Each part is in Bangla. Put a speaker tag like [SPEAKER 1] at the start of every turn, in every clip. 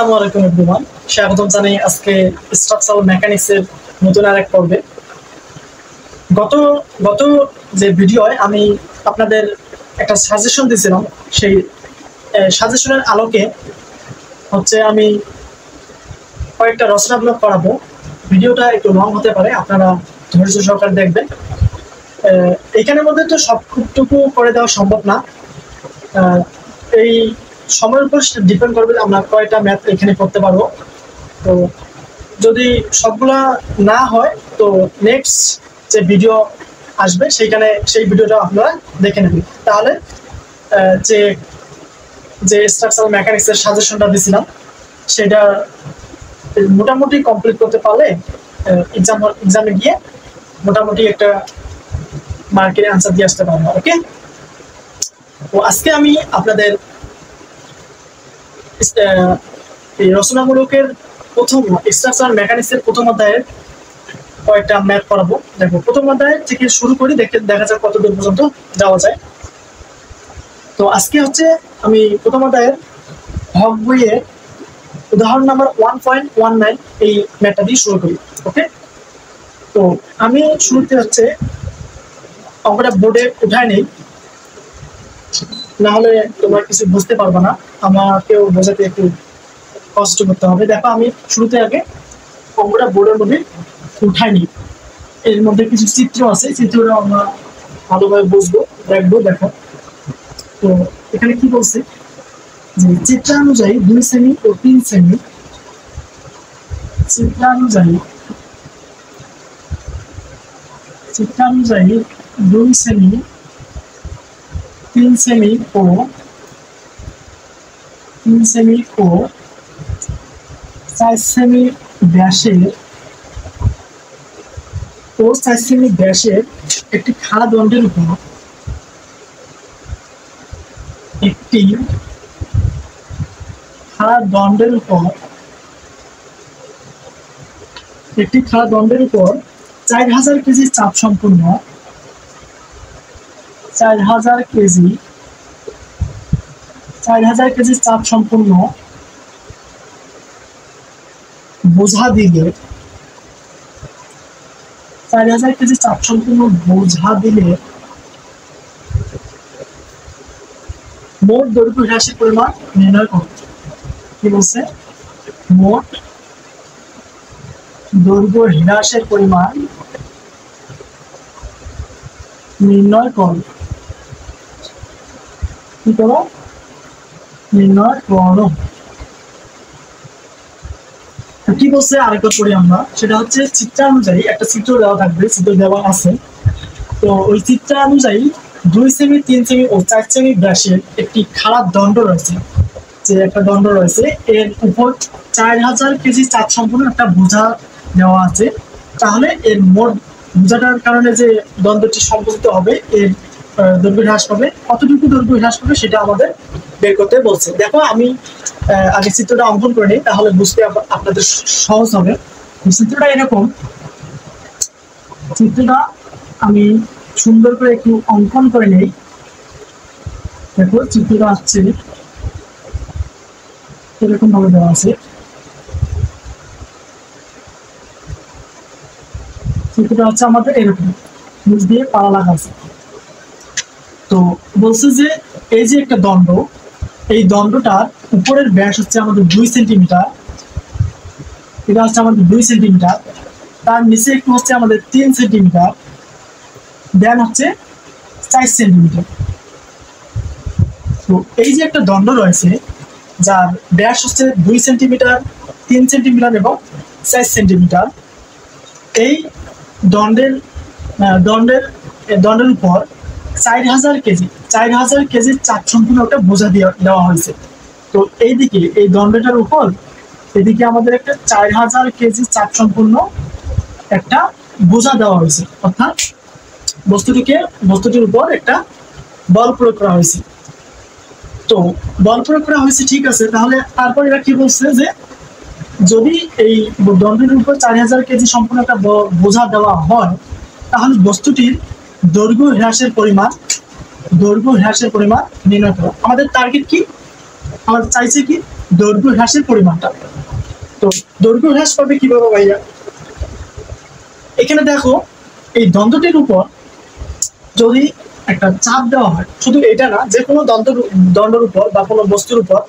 [SPEAKER 1] আসসালামু আলাইকুম এভরিওয়ান, স্বাগতম জানাই আজকে স্ট্রাকচারাল মেকানিক্সের নতুন আরেক পর্বে। গত গত যে ভিডিওয় আমি আপনাদের একটা সাজেশন দিয়েছিলাম, সেই সাজেশনের আলোকে হচ্ছে আমি কয়েকটা রচনামূলক করাবো। ভিডিওটা একটু লং হতে পারে, আপনারা ধৈর্য সহকারে দেখবেন। এইখানের মধ্যে তো সবটুকু করে দেওয়া সম্ভব না, এই সময়ের উপর ডিপেন্ড করবে আমরা কয়টা ম্যাথ এখানে করতে পারবো। তো যদি সবগুলা না হয় তো নেক্সট যে ভিডিও আসবে সেই ভিডিওটা আপনারা দেখে নেবেন। তাহলে যে যে স্ট্রাকচারাল মেকানিক্সের সাজেশনটা দিয়েছিলাম সেটা মোটামুটি কমপ্লিট করতে পারলে এক্সামে গিয়ে মোটামুটি একটা মার্কের আনসার দিয়ে আসতে পারবো। ওকে, তো আজকে আমি আপনাদের এই রচনামূলকের প্রথম স্ট্রাকচারাল মেকানিক্সের প্রথম অধ্যায়ের কয়েকটা ম্যাথ করাবো। দেখো, প্রথম অধ্যায় থেকে শুরু করি, দেখা যাক কতদূর পর্যন্ত যাওয়া যায়। তো আজকে হচ্ছে আমি প্রথম অধ্যায়ের হক বইয়ের উদাহরণ নাম্বার 1.19 এই ম্যাথটা দিয়ে শুরু করি। ওকে, তো আমি শুরুতে হচ্ছে অঙ্কটা বোর্ডে উঠায় নেই, না হলে তোমরা কিছু বুঝতে পারবে না, আমাকেও বোঝাতে একটু কষ্ট করতে হবে। দেখো, আমি শুরুতে আগে অঙ্কটা বোর্ডের মধ্যে উঠাইনি, এর মধ্যে কিছু চিত্র আছে, চিত্রটা আমরা ভালোভাবে বুঝবো, দেখবো। দেখো, তো এখানে কি বলছে যে চিত্রানুযায়ী 2 সেমি ও 3 সেমি, চিত্রানুযায়ী 2 সেমি 3 সেমি ও 4 সেমি ব্যাসের একটি খাড়া দণ্ডের উপর একটি খাড়া দণ্ডের উপর 4000 কেজি চাপ সম্পূর্ণ 4000 কেজি চাপ সম্পূর্ণ বোঝা দিলে 4000 কেজি চাপ সম্পূর্ণ বোঝা দিলে মোট দৈর্ঘ্য হ্রাসের পরিমাণ নির্ণয় করো। কি বলছে? মোট দৈর্ঘ্য হ্রাসের পরিমাণ নির্ণয় করো। কি করো? নির্ণয় করো। কি বলছে আরেকবার পড়ি আমরা, সেটা হচ্ছে চিত্রানুযায়ী, একটা চিত্র দেওয়া থাকবে, চিত্র দেওয়া আছে। তো ওই চিত্রানুযায়ী 2 সেমি 3 সেমি ও 4 সেমি ব্যাসের একটি খাড়া দণ্ড রয়েছে, যে একটা দণ্ড রয়েছে, এর উপর 4000 কেজি চাপ সম্পূর্ণ একটা বোঝা দেওয়া আছে। তাহলে এর মোট বোঝাটার কারণে যে দণ্ডটি সংকুচিত হবে, এর দৈর্ঘ্য হ্রাস পাবে, কতটুকু দৈর্ঘ্য হ্রাস পাবে সেটা আমাদের বের করতে বলছে। দেখো, আমি আগে চিত্রটা অঙ্কন করে নিই, তাহলে বুঝতে আপনাদের সহজ হবে। চিত্রটা এরকম, চিত্রটা আমি সুন্দর করে একটু অঙ্কন করে নেই। দেখো, চিত্রটা আসছে এরকম ভাবে দেওয়া আছে। চিত্রটা হচ্ছে আমাদের এরকম, নিচ দিয়ে পাড়া লাগা আছে। তো বলছে যে এই যে একটা দণ্ড, এই দণ্ডটার উপরের ব্যাস হচ্ছে আমাদের 2 সেন্টিমিটার, এটা হচ্ছে আমাদের 2 সেন্টিমিটার, তার নিচে একটু হচ্ছে আমাদের 3 সেন্টিমিটার, দেন হচ্ছে 4 সেন্টিমিটার। তো এই যে একটা দণ্ড রয়েছে, যার ব্যাস হচ্ছে 2 সেন্টিমিটার, 3 সেন্টিমিটার এবং 4 সেন্টিমিটার, এই দণ্ডের উপর 4000 কেজি চাপ সম্পূর্ণ একটা বোঝা দেওয়া হয়েছে। তো এইদিকে এই দণ্ডটার উপর এদিকে আমাদের একটা 4000 কেজি চাপ সম্পূর্ণ একটা বোঝা দেওয়া হয়েছে, অর্থাৎ বস্তুটির উপর একটা বল প্রয়োগ করা হয়েছে। তো বল প্রয়োগ করা হয়েছে, ঠিক আছে। তাহলে তারপর এরা কি বলছে যে যদি এই দণ্ডের উপর 4000 কেজি সম্পূর্ণ একটা বোঝা দেওয়া হয়, তাহলে বস্তুটির দৈর্ঘ্য হ্রাসের পরিমাণ নির্ণয় করা। আমাদের টার্গেট কি? আমাদের চাইছে কি দৈর্ঘ্য হ্রাসের পরিমাণটা। তো দৈর্ঘ্য হ্রাস পাবে কিভাবে ভাইয়া? এখানে দেখো এই দ্বন্দ্বটির উপর যদি একটা চাপ দেওয়া হয়, শুধু এটা না, যে কোনো দণ্ডের উপর বা কোনো বস্তুর উপর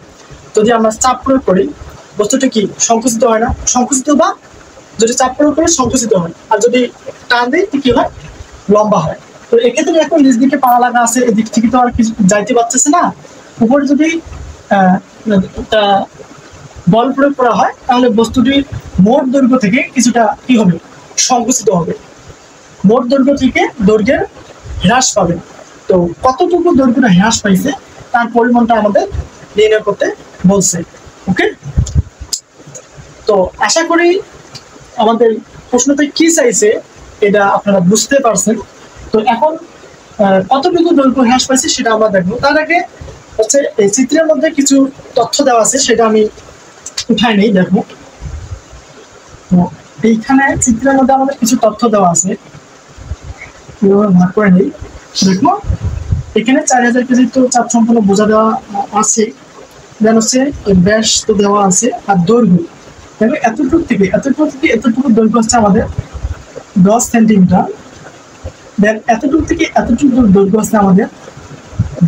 [SPEAKER 1] যদি আমরা চাপ প্রয়োগ করি, বস্তুটা কি সংকুচিত হয় না? সংকুচিত, বা যদি চাপ প্রয়োগ করে সংকুচিত হয়, আর যদি টান দিই কি হয়? লম্বা হয়। তো এক্ষেত্রে এখন নিজ দিকে পাড়া লাগা আছে, এদিক থেকে তো আর কিছু যাইতে পারতেছে না। উপরে যদি বল প্রয়োগ করা হয় তাহলে বস্তুটির মোট দৈর্ঘ্য থেকে কিছুটা কি হবে? সংকুচিত হবে। মোট দৈর্ঘ্য থেকে দৈর্ঘ্যের হ্রাস পাবে। তো কতটুকু দৈর্ঘ্যটা হ্রাস পাইছে তার পরিমাণটা আমাদের নির্ণয় করতে বলছে। ওকে, তো আশা করি আমাদের প্রশ্নতে কি চাইছে এটা আপনারা বুঝতে পারছেন। তো এখন কতটুকু দৈর্ঘ্য হ্রাস পাইছে সেটা আমরা দেখবো। তার আগে হচ্ছে এই চিত্রের মধ্যে কিছু তথ্য দেওয়া আছে, সেটা আমি উঠাই নেই। দেখো এইখানে চিত্রের মধ্যে আমাদের কিছু তথ্য দেওয়া আছে, কিভাবে ভাগ করে নেই। দেখো এখানে 4000 কেজি তো চাপ সম্পন্ন বোঝা দেওয়া আছে, দেন হচ্ছে ব্যাস তো দেওয়া আছে, আর দৈর্ঘ্য দেখো এতটুকু থেকে এতটুকু দৈর্ঘ্য হচ্ছে আমাদের 10 সেন্টিমিটার। দেন এতটুকু থেকে এতটুকু দৈর্ঘ্য হচ্ছে আমাদের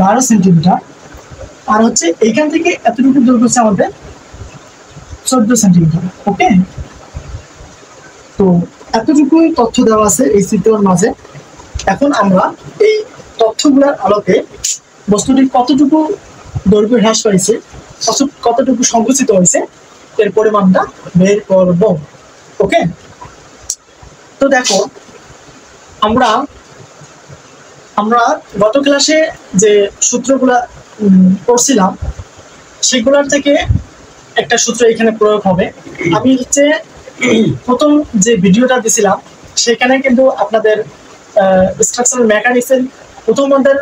[SPEAKER 1] 12 সেন্টিমিটার। আর হচ্ছে এইখান থেকে এতটুকু দৈর্ঘ্য হচ্ছে আমাদের 14 সেন্টিমিটার। ওকে, তো এতটুকুই তথ্য দেওয়া আছে এই চিত্রের মাঝে। এখন আমরা এই তথ্যগুলোর আলোকে বস্তুটি কতটুকু দৈর্ঘ্য হ্রাস পাইছে, কতটুকু সংকুচিত হয়েছে এর পরিমাণটা বের করব। ওকে, তো দেখো আমরা গত ক্লাসে যে সূত্রগুলা পড়ছিলাম সেগুলোর থেকে একটা সূত্র এখানে প্রয়োগ হবে। আমি হচ্ছে প্রথম যে ভিডিওটা দিছিলাম সেখানে কিন্তু আপনাদের স্ট্রাকচারাল মেকানিক্সের প্রথম অধ্যায়ের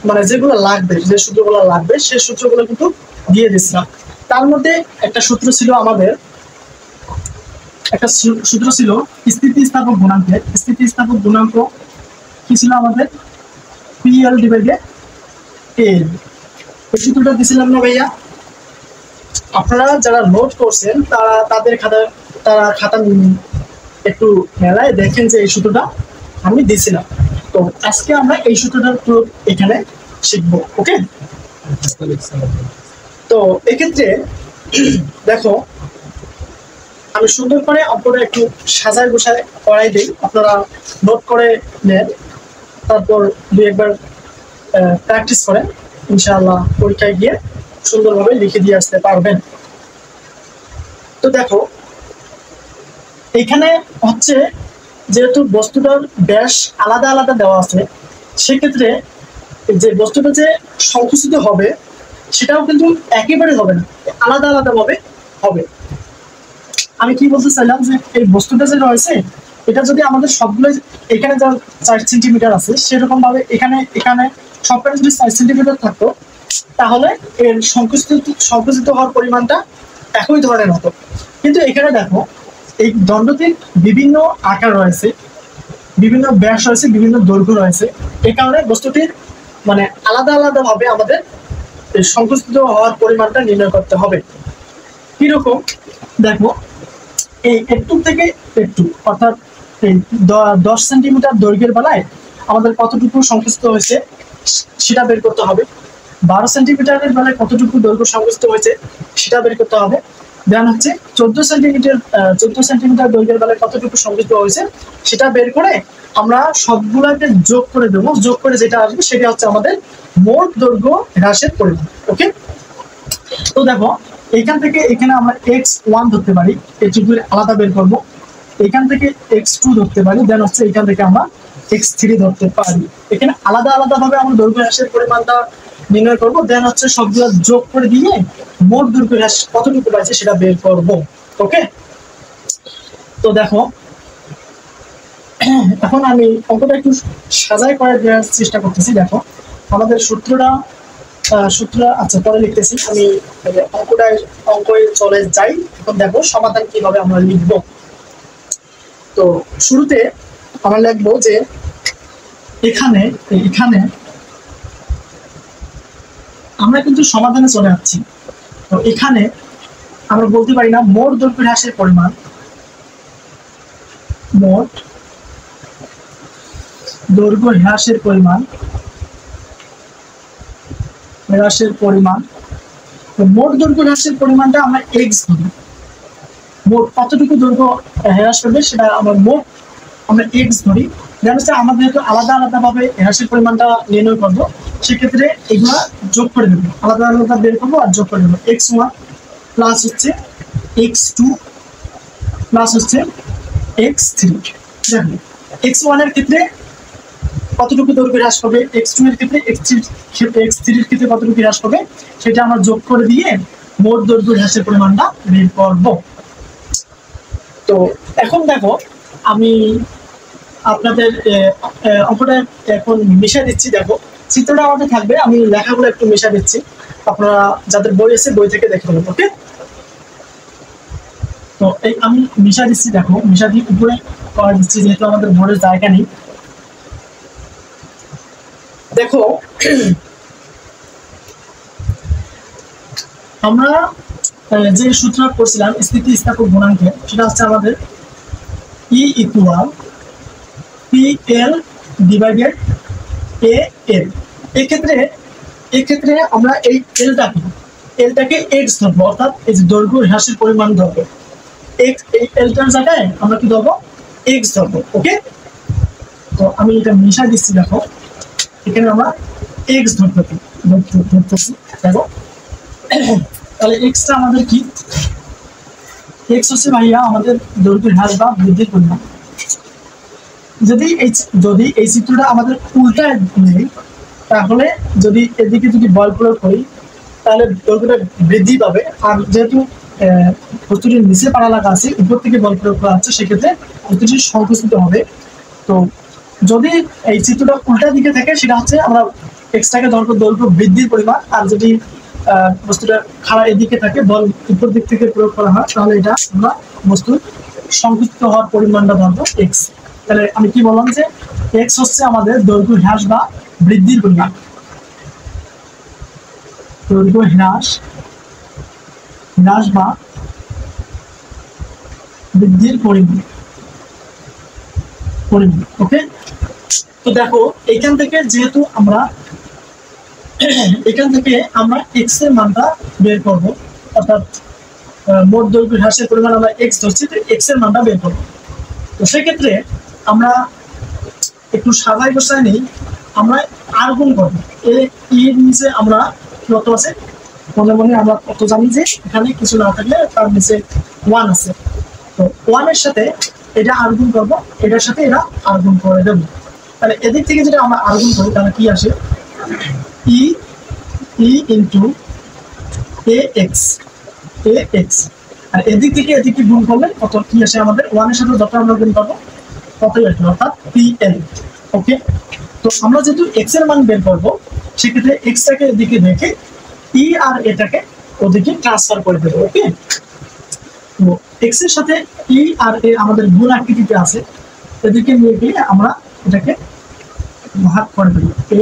[SPEAKER 1] মানে যেগুলো লাগবে, যে সূত্রগুলো লাগবে সেই সূত্রগুলো কিন্তু দিয়ে দিছিলাম। তার মধ্যে একটা সূত্র ছিল আমাদের, একটা সূত্র ছিল স্থিতিস্থাপক গুণাঙ্কের। স্থিতিস্থাপক গুণাঙ্ক কি ছিল আমাদের? PL ডিভাইডেড এল। এই সূত্রটা দিছিলাম না ভাইয়া? আপনারা যারা নোট করছেন তাদের খাতা একটু মেলায় দেখেন যে এই সূত্রটা আমি দিছিলাম। তো আজকে আমরা এই সূত্রটার প্রয়োগ এখানে শিখবো। ওকে, তো এক্ষেত্রে দেখো আমি সুন্দর করে অঙ্কটা একটু সাজায় গোছায় করাই দিই, আপনারা নোট করে নেন, তারপর দুই একবার প্র্যাকটিস করেন, ইনশাআল্লাহ পরীক্ষায় গিয়ে সুন্দরভাবে লিখে দিয়ে আসতে পারবেন। তো দেখো এখানে হচ্ছে যেহেতু বস্তুটার ব্যাস আলাদা আলাদা দেওয়া আছে, সেক্ষেত্রে যে বস্তুটা যে সংকুচিত হবে সেটাও কিন্তু একেবারে হবে না, আলাদা আলাদা ভাবে হবে। আমি কি বলতে চাইলাম যে এই বস্তুটা যে রয়েছে এটা যদি আমাদের সবগুলো এখানে যা 4 সেন্টিমিটার আছে সেরকম ভাবে এখানে সবখানে যদি 4 সেন্টিমিটার থাকতো তাহলে এর সংকুচিত হওয়ার পরিমাণটা একই ধরনের হতো। কিন্তু এখানে দেখো এই দণ্ডটির বিভিন্ন আকার রয়েছে, বিভিন্ন ব্যাস রয়েছে, বিভিন্ন দৈর্ঘ্য রয়েছে। এই কারণে বস্তুটির মানে আলাদা আলাদা ভাবে আমাদের সংকুচিত হওয়ার পরিমাণটা নির্ণয় করতে হবে। কিরকম দেখো, এই একটু থেকে একটু অর্থাৎ এই 10 সেন্টিমিটার দৈর্ঘ্যের বেলায় আমাদের কতটুকু সংকুচিত হয়েছে সেটা বের করতে হবে। 12 সেন্টিমিটারের বেলায় কতটুকু দৈর্ঘ্য সংকুচিত হয়েছে সেটা বের করতে হবে। দেন হচ্ছে 14 সেন্টিমিটার দৈর্ঘ্যের বেলায় কতটুকু সংকুচিত হয়েছে সেটা বের করে আমরা সবগুলাকে যোগ করে দেবো। যোগ করে যেটা আসবে সেটা হচ্ছে আমাদের মোট দৈর্ঘ্য হ্রাসের পরিমাণ। ওকে, তো দেখো এখান থেকে এখানে আমরা x1 ধরতে পারি, এটুকু আলাদা বের করবো। এখান থেকে x2 ধরতে পারি, দেন হচ্ছে এখান থেকে আমরা x3 ধরতে পারি। এখানে আলাদা আলাদা ভাবে আমরা দৈর্ঘ্য হ্রাসের পরিমাণটা নির্ণয় করবো। দেন হচ্ছে সবগুলো যোগ করে দিয়ে মোট দৈর্ঘ্য হ্রাস কতটুকু পাইছে সেটা বের করবো। ওকে, তো দেখো এখন আমি অঙ্কটা একটু সাজায় করে দেওয়ার চেষ্টা করতেছি। দেখো আমাদের সূত্রটা আচ্ছা পরে লিখতেছি, আমি অঙ্কে চলে যাই। এখন দেখো সমাধান কিভাবে আমরা লিখব। তো শুরুতে আমরা লিখবো যে এখানে আমরা কিন্তু সমাধানে চলে যাচ্ছি। তো এখানে আমরা বলতে পারি না মোট দৈর্ঘ্য হ্রাসের পরিমাণ, মোট দৈর্ঘ্য হ্রাসের পরিমাণ, তো মোট দৈর্ঘ্য হ্রাসের পরিমাণটা আমরা এক্স ধরি। মোট কতটুকু দৈর্ঘ্য হ্রাস করবে সেটা আমরা এক্স ধরি। যেমন হচ্ছে আমাদের যেহেতু আলাদা আলাদা ভাবে হ্রাসের পরিমাণটা নির্ণয় করবো, সেক্ষেত্রে এগুলা যোগ করে দেবো, আলাদা আলাদা বের করবো আর যোগ করে দেবো। x1 প্লাস হচ্ছে x2 প্লাস হচ্ছে x3। দেখো x1 এর ক্ষেত্রে কতটুকু দৈর্ঘ্য হ্রাস পাবে, x2 এর ক্ষেত্রে x3 এর ক্ষেত্রে কতটুকু হ্রাস পাবে, সেটা আমরা যোগ করে দিয়ে মোট দৈর্ঘ্য হ্রাসের পরিমাণটা বের করব। তো এখন দেখো আমি আপনাদের অঙ্কটা এখন মিশিয়ে দিচ্ছি। দেখো চিত্রটা আমাদের থাকবে, আমি লেখাগুলো একটু মিশিয়ে দিচ্ছি, আপনারা যাদের বই আছে বই থেকে দেখে নেবেন। ওকে, তো এই আমি মিশিয়ে দিচ্ছি। দেখো মিশিয়ে দিয়ে উপরে করে দিচ্ছি, যেহেতু আমাদের বোর্ডের জায়গা নেই। দেখো আমরা যে সূত্র করছিলাম স্থিতিস্থাপক গুণাঙ্কের, সেটা হচ্ছে আমাদের E equal PL divided AL। এক্ষেত্রে আমরা এই এলটাকে x ধরবো, অর্থাৎ এই যে দৈর্ঘ্য হ্রাসের পরিমাণ ধরবো। এই এলটার জায়গায় আমরা কি ধরবো, x ধরবো। ওকে, তো আমি এটা মিশাই দিচ্ছি। দেখো এখানে আমরা x ধরতেছি। দেখো তাহলে এক্সটা আমাদের কি, এক্স হচ্ছে ভাইয়া আমাদের দৈর্ঘ্য হ্রাস বা বৃদ্ধির পরিমাণ। যদি এই চিত্রটা আমাদের উল্টায় নেই, তাহলে যদি এদিকে যদি বল প্রয়োগ করি তাহলে দৈর্ঘ্যটা বৃদ্ধি পাবে। আর যেহেতু বস্তুটির নিচে পাড়া লাগা আছে, উপর থেকে বল প্রয়োগ করা হচ্ছে, সেক্ষেত্রে বস্তুটি সংকুচিত হবে। তো যদি এই চিত্রটা উল্টা দিকে থাকে, সেটা হচ্ছে আমরা এক্সটাকে দৈর্ঘ্য বৃদ্ধির পরিমাণ, আর যদি বস্তুটা খাড়া এদিকে থাকে, বল উপর দিক থেকে প্রয়োগ করা হয়, তাহলে এটা আমরা বস্তুর সংকুচিত হওয়ার পরিমাণটা ধরবো এক্স। তাহলে আমি কি বললাম যে এক্স হচ্ছে আমাদের দৈর্ঘ্য হ্রাস বা বৃদ্ধির পরিমাণ, দৈর্ঘ্য হ্রাস বা বৃদ্ধির পরিমাণ। ওকে, তো দেখো এখান থেকে যেহেতু আমরা এক্স এর মানটা বের করবো, অর্থাৎ মোট দৈর্ঘ্য হ্রাসের পরিমাণ আমরা এক্স ধরছি, তো এক্স এর মানটা বের করবো। তো সেক্ষেত্রে আমরা একটু সাজাই গোছাই নেই, আমরা আর গুণ করবো। এর নিচে আমরা কত আছে মনে মনে আমরা কত জানি যে এখানে কিছু না থাকলে তার নিচে 1 আছে। তো 1 এর সাথে এটা আর গুণ করবো, এটার সাথে এটা আর গুণ করে দেবো। তাহলে এদিক থেকে যদি আমরা আর গুণ করি তাহলে কি আসে, ই ইন্টু ax, আর এদিক থেকে এদিকে গুণ করলে কত কি আসে আমাদের, 1 এর সাথে যত আমরা গুণ করবো ততই আসবে, অর্থাৎ PL। ওকে, তো আমরা যেহেতু x এর মান বের করবো, সেক্ষেত্রে x টাকে এদিকে রেখে ই আর এটাকে ওদিকে ট্রান্সফার করে দেবো। ওকে, তো x এর সাথে ই আর এ আমাদের গুণ আকৃতিতে আছে, এদিকে নিয়ে গিয়ে আমরা এটাকে ভাগ করে দেবো a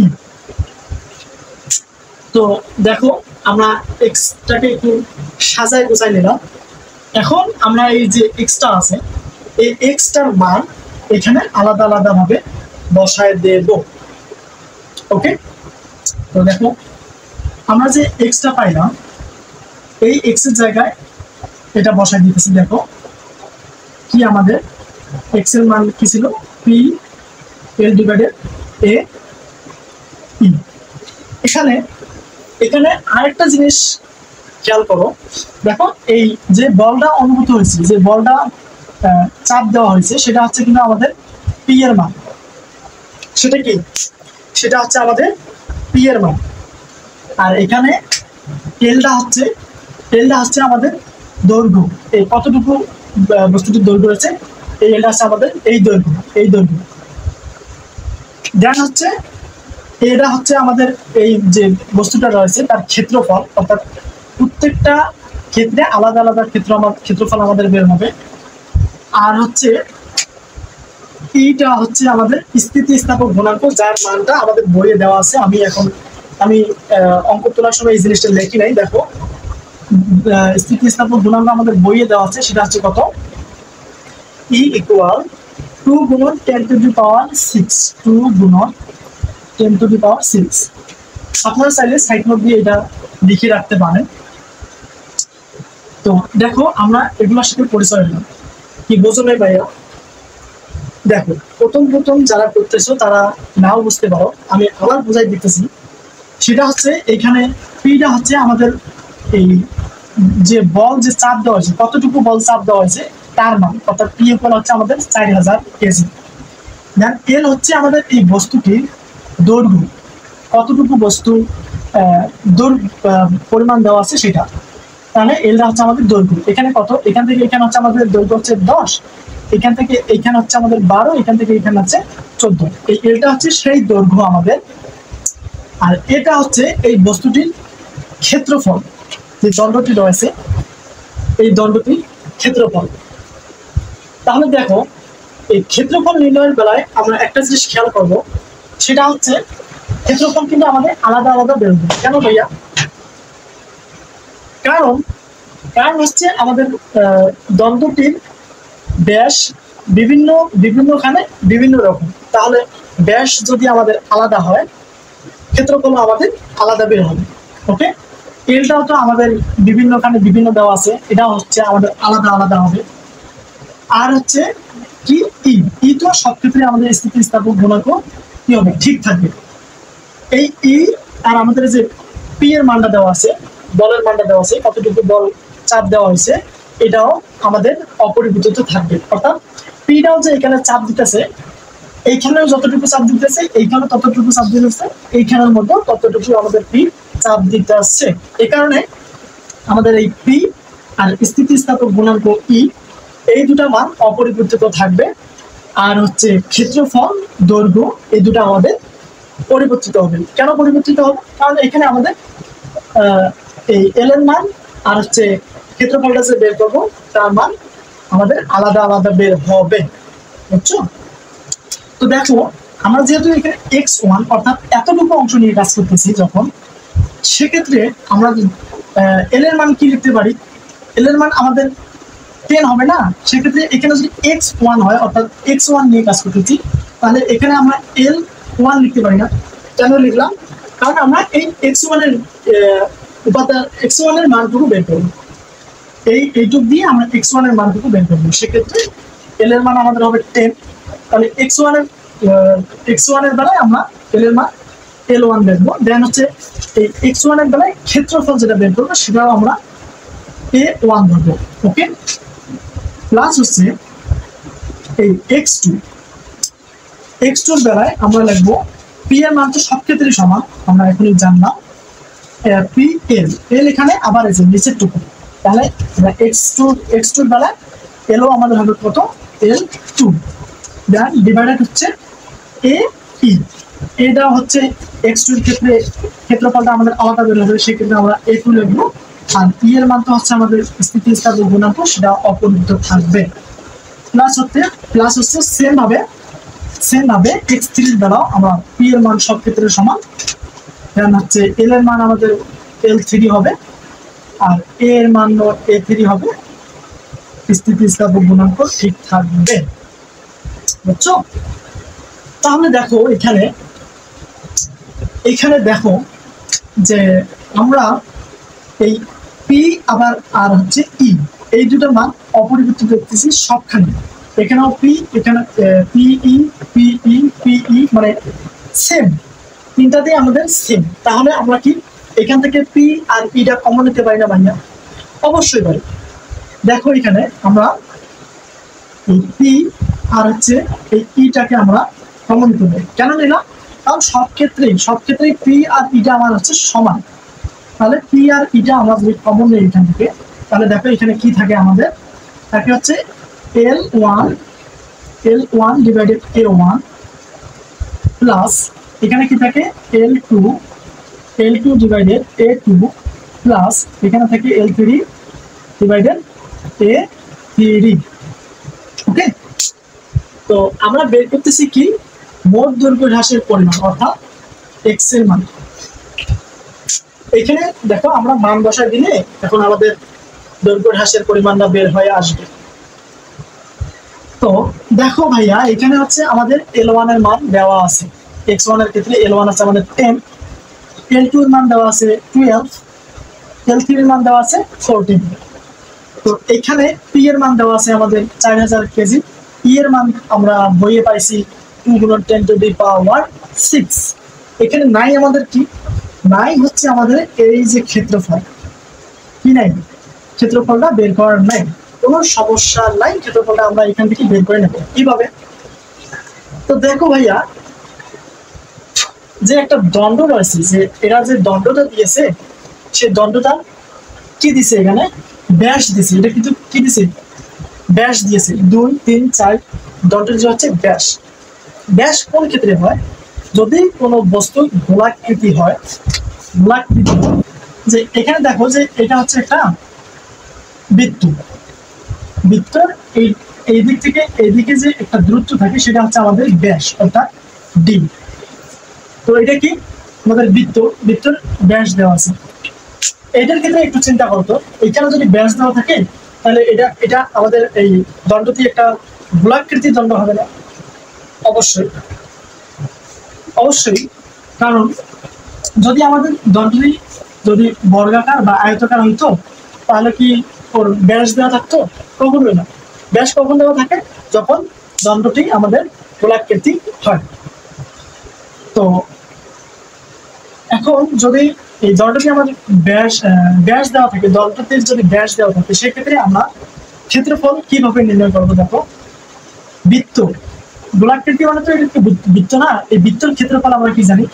[SPEAKER 1] ই। তো দেখো আমরা এক্সটাকে একটু সাজায় গোছাই নিলাম। এখন আমরা এই যে এক্সটা আছে, এই এক্সটার মান এখানে আলাদা আলাদা ভাবে বসায় দেব। ওকে, তো দেখো আমরা যে এক্সটা পাইলাম, এই এক্স এর জায়গায় এটা বসায় দিতেছি। দেখো কি আমাদের এক্স এর মান কি ছিল, পি এল ডিভাইডেড এ ই। এখানে আরেকটা জিনিস খেয়াল করো। দেখো এই যে বলটা অনুভূত হয়েছে, যে বলটা চাপ দেওয়া হয়েছে, সেটা হচ্ছে কিন্তু আমাদের পি এর মান। সেটা কি, সেটা হচ্ছে আমাদের পি এর মান। আর এখানে এলটা হচ্ছে আমাদের দৈর্ঘ্য, এই কতটুকু বস্তুটির দৈর্ঘ্য রয়েছে, এই এলটা হচ্ছে আমাদের এই দৈর্ঘ্য। দেন হচ্ছে এটা হচ্ছে আমাদের এই যে বস্তুটা রয়েছে তার ক্ষেত্রফল, অর্থাৎ প্রত্যেকটা ক্ষেত্রে আলাদা আলাদা ক্ষেত্রফল আমাদের বের হবে। আর হচ্ছে এইটা হচ্ছে আমাদের স্থিতিস্থাপক গুণাঙ্ক, যার মানটা আমাদের বইয়ে দেওয়া আছে। আমি অঙ্ক তোলার সময় এই জিনিসটা লেখি নাই। দেখো স্থিতিস্থাপক গুণাঙ্ক আমাদের বইয়ে দেওয়া আছে, সেটা হচ্ছে কত, E ইকুয়াল 2 গুণন 10 টু দি পাওয়ার 6, 2 গুণন 10 টু দি পাওয়ার 6। আপনারা চাইলে সাইড নোট দিয়ে এটা লিখে রাখতে পারেন। তো দেখো আমরা এগুলোর সাথে পরিচয় নিলাম, কি বোঝো নাই ভাইয়া? দেখো প্রথম যারা করতেছো তারা নাও বুঝতে পারো, আমি আবার বোঝাই দিতেছি। সেটা হচ্ছে এখানে পিটা হচ্ছে আমাদের এই যে বল যে চাপ দেওয়া হয়েছে, কতটুকু বল চাপ দেওয়া হয়েছে তার মান, অর্থাৎ পি ইকুয়াল হচ্ছে আমাদের 4000 কেজি। দেন এল হচ্ছে আমাদের এই বস্তুটির দৈর্ঘ্য, কতটুকু বস্তু পরিমাণ দেওয়া আছে সেটা, তাহলে এলটা হচ্ছে আমাদের দৈর্ঘ্য। এখানে কত, এখান থেকে এখানে হচ্ছে আমাদের দৈর্ঘ্য হচ্ছে 10, এখান থেকে এখানে হচ্ছে আমাদের 12, এখান থেকে এখানে হচ্ছে 14। এই এলটা হচ্ছে সেই দৈর্ঘ্য আমাদের, আর এটা হচ্ছে এই বস্তুটির ক্ষেত্রফল, যে দণ্ডটি রয়েছে এই দণ্ডটির ক্ষেত্রফল। তাহলে দেখো এই ক্ষেত্রফল নির্ণয়ের বেলায় আমরা একটা জিনিস খেয়াল করব, সেটা হচ্ছে ক্ষেত্রফল কিন্তু আমাদের আলাদা আলাদা বেরোবে। কেন ভাইয়া? কারণ হচ্ছে আমাদের দণ্ডটির ব্যাস বিভিন্নখানে বিভিন্ন রকম। তাহলে ব্যাস যদি আমাদের আলাদা হয়, ক্ষেত্রফল আমাদের আলাদা বের হবে। ওকে, এলটাও তো আমাদের বিভিন্নখানে বিভিন্ন দেওয়া আছে, এটা হচ্ছে আমাদের আলাদা আলাদা হবে। আর হচ্ছে কি ই তো সব ক্ষেত্রে আমাদের স্থিতিস্থাপক গুণাঙ্ক কি হবে, ঠিক থাকবে। এই ই আর আমাদের যে পি এর মানটা দেওয়া আছে, বলের মানটা দেওয়া আছে, কতটুকু বল চাপ দেওয়া হয়েছে, এটাও আমাদের অপরিবর্তিত থাকবে। অর্থাৎ পিটাও যে এখানে চাপ দিতেছে, এইখানেও যতটুকু চাপ দিতেছে, এইখানে ততটুকু চাপ দিতেছে, এইখানের মধ্যে ততটুকু আমাদের পি চাপ দিতে আসছে। এই কারণে আমাদের এই পি আর স্থিতিস্থাপক গুণাঙ্ক ই, এই দুটা মান অপরিবর্তিত থাকবে। আর হচ্ছে ক্ষেত্রফল, দৈর্ঘ্য, এই দুটো আমাদের পরিবর্তিত হবে। কেন পরিবর্তিত হবে? কারণ এখানে আমাদের এই এল এর মান আর হচ্ছে ক্ষেত্রফলটা যে বের করবো তার মান আমাদের আলাদা আলাদা বের হবে, বুঝছো? তো দেখো আমরা যেহেতু এখানে x1 অর্থাৎ এতটুকু অংশ নিয়ে কাজ করতেছি, যখন সেক্ষেত্রে আমরা এল এর মান কি লিখতে পারি? এল এর মান আমাদের 10 হবে না, সেক্ষেত্রে এখানে যদি x1 হয় অর্থাৎ x1 নিয়ে কাজ করতেছি, তাহলে এখানে আমরা L1 লিখতে পারি না। কেন লিখলাম? কারণ আমরা এই x1 এর উপাদান x1 এর মানটুকু বের করব, এইটুক দিয়ে আমরা x1 এর মানটুকু বের করব। সেক্ষেত্রে L এর মান আমাদের হবে 10, তাহলে x1 এর বেলায় আমরা L এর মান L1 বেরবো। দেন হচ্ছে এই x1 এর বেলায় ক্ষেত্রফল যেটা বের করবো সেটাও আমরা A1 ধরবো। ওকে, প্লাস হচ্ছে এই x2 এর বেলায় আমরা লিখবো পি এর মান তো সব ক্ষেত্রেই সমান, আমরা এখনই জানলাম পি এল এখানে আবার এই যে নিচের টুকু, তাহলে x2 এর বেলায় এলও আমাদের হবে কত, L2, দেন ডিভাইডেড হচ্ছে এ ই, এটা হচ্ছে x2 এর ক্ষেত্রে ক্ষেত্রফলটা আমাদের আলাদা বের হবে, সেক্ষেত্রে আমরা A2 লিখবো। আর পি এর মান তো হচ্ছে আমাদের স্থিতিস্থাপক গুণাঙ্ক, সেটা অপরিবর্তিত থাকবে। প্লাস হচ্ছে সেম ভাবে x3 এর বেলাও আমরা পি এর মান সব ক্ষেত্রে সমান, দেন হচ্ছে এল এর মান আমাদের L3 হবে, আর এ এর মান A3 হবে, স্থিতিস্থাপক গুণাঙ্ক ঠিক থাকবে, বুঝছো? তাহলে দেখো এখানে দেখো যে আমরা এই পি আবার আর হচ্ছে ই, এই দুটো মান অপরিবর্তিত দেখতেছি সবখানে। এখানেও পি, এখানে পিই মানে সেম, তিনটাতেই আমাদের সেম। তাহলে আমরা কি এখান থেকে পি আর ইটা কমন নিতে পারি না ভাইয়া? অবশ্যই পারি। দেখো এখানে আমরা এই পি আর হচ্ছে এই ইটাকে আমরা কমন নিতে পারি। কেন নিলাম? কারণ সব ক্ষেত্রেই পি আর ইটা আমার হচ্ছে সমান। তাহলে পি আর ইটা আমরা যদি কমন নিই এখান থেকে, তাহলে দেখো এখানে কি থাকে আমাদের, থাকে হচ্ছে L1 ডিভাইডেড A1 প্লাস এখানে কি থাকে L2 ডিভাইডেড A2 প্লাস এখানে থাকে L3 ডিভাইডেড A3। ওকে, তো আমরা বের করতেছি কি, মোট দৈর্ঘ্য হ্রাসের পরিমাণ অর্থাৎ x এর মান। এখানে দেখো আমরা মান বসায় দিলে এখন আমাদের দৈর্ঘ্য হ্রাসের পরিমাণটা বের হয়ে আসবে। তো দেখো ভাইয়া এখানে হচ্ছে আমাদের L1 এর মান দেওয়া আছে, x1 এর ক্ষেত্রে L1 আছে আমাদের 10, L2 এর মান দেওয়া আছে 12, L3 এর মান দেওয়া আছে 14। তো এখানে P এর মান দেওয়া আছে আমাদের 4000 কেজি, E এর মান আমরা বইয়ে পাইছি 2 × 10⁻6। এখানে নাই আমাদের কি, নাই হচ্ছে আমাদের এই যে ক্ষেত্রফল, কি নাই, ক্ষেত্রফলটা বের করার নাই, কোনো সমস্যা নাই, ক্ষেত্রফলটা আমরা এখান থেকে বের করে নেব কিভাবে। তো দেখো ভাইয়া যে একটা দণ্ড রয়েছে, যে এরা যে দণ্ডটা দিয়েছে সেই দণ্ডটা কি দিছে, এখানে ব্যাস দিছে, এটা কিন্তু কি দিছে, ব্যাস দিয়েছে 2 3 4, দণ্ডের যে হচ্ছে ব্যাস। ব্যাস কোন ক্ষেত্রে হয়, যদি কোনো বস্তু গোলাকৃতি হয়, গোলাকৃতি যে এখানে দেখো যে এটা হচ্ছে একটা বৃত্ত, বৃত্তর এই দিক থেকে এইদিকে যে একটা দূরত্ব থাকে সেটা হচ্ছে আমাদের ব্যাস অর্থাৎ ডি। তো এটা কি আমাদের বৃত্ত, বৃত্তর ব্যাস দেওয়া আছে। এটার ক্ষেত্রে একটু চিন্তা করতো, এখানে যদি ব্যাস দেওয়া থাকে তাহলে এটা এটা আমাদের এই দণ্ডটি একটা গোলাকৃতির দণ্ড হবে না? অবশ্যই অবশ্যই, কারণ যদি আমাদের দণ্ডটি যদি বর্গাকার বা আয়তাকার হইতো তাহলে কি ওর ব্যাস দেওয়া থাকতো? কখনোই না। ব্যাস কখন দেওয়া থাকে, যখন দণ্ডটি আমাদের গোলাকৃতি হয়। তো এখন যদি এই দণ্ডটি আমাদের ব্যাস দেওয়া থাকে, দণ্ডটির যদি ব্যাস দেওয়া থাকে সেক্ষেত্রে আমরা ক্ষেত্রফল কিভাবে নির্ণয় করবো। দেখো বৃত্ত, গোলাকৃতি মানে তো এটা একটু বৃত্ত না, এই বৃত্তর ক্ষেত্রফল আমরা কি জানি,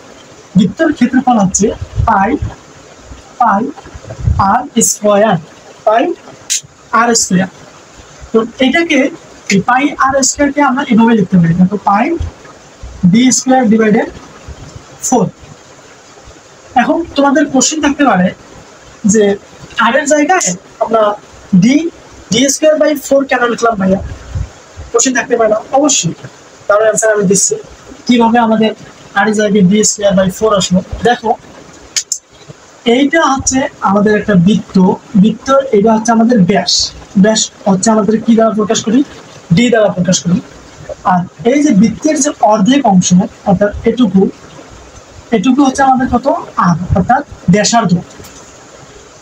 [SPEAKER 1] বৃত্তর ক্ষেত্রফল হচ্ছে পাই আর স্কয়ার, পাই আর স্কয়ার। তো এটাকে এই পাই আর স্কয়ারকে আমরা এভাবে লিখতে পারি, দেখো পাই ডি স্কয়ার ডিভাইডেড 4। এখন তোমাদের কোশ্চেন থাকতে পারে যে আর এর জায়গায় আমরা ডি স্কয়ার বাই 4 কেন লিখলাম ভাইয়া, কোশ্চেন থাকতে পারে না? অবশ্যই, তার অ্যান্সার আমি দিচ্ছি কিভাবে আমাদের আর এর জায়গায় ডি স্কয়ার বাই 4 আসলো। দেখো এইটা হচ্ছে আমাদের একটা বৃত্ত, বৃত্ত এটা হচ্ছে আমাদের ব্যাস, ব্যাস হচ্ছে আমাদের কি দ্বারা প্রকাশ করি, ডি দ্বারা প্রকাশ করি। আর এই যে বৃত্তের যে অর্ধেক অংশ অর্থাৎ এটুকু, এটুকু হচ্ছে আমাদের কত, আর অর্থাৎ ব্যাসার্ধ।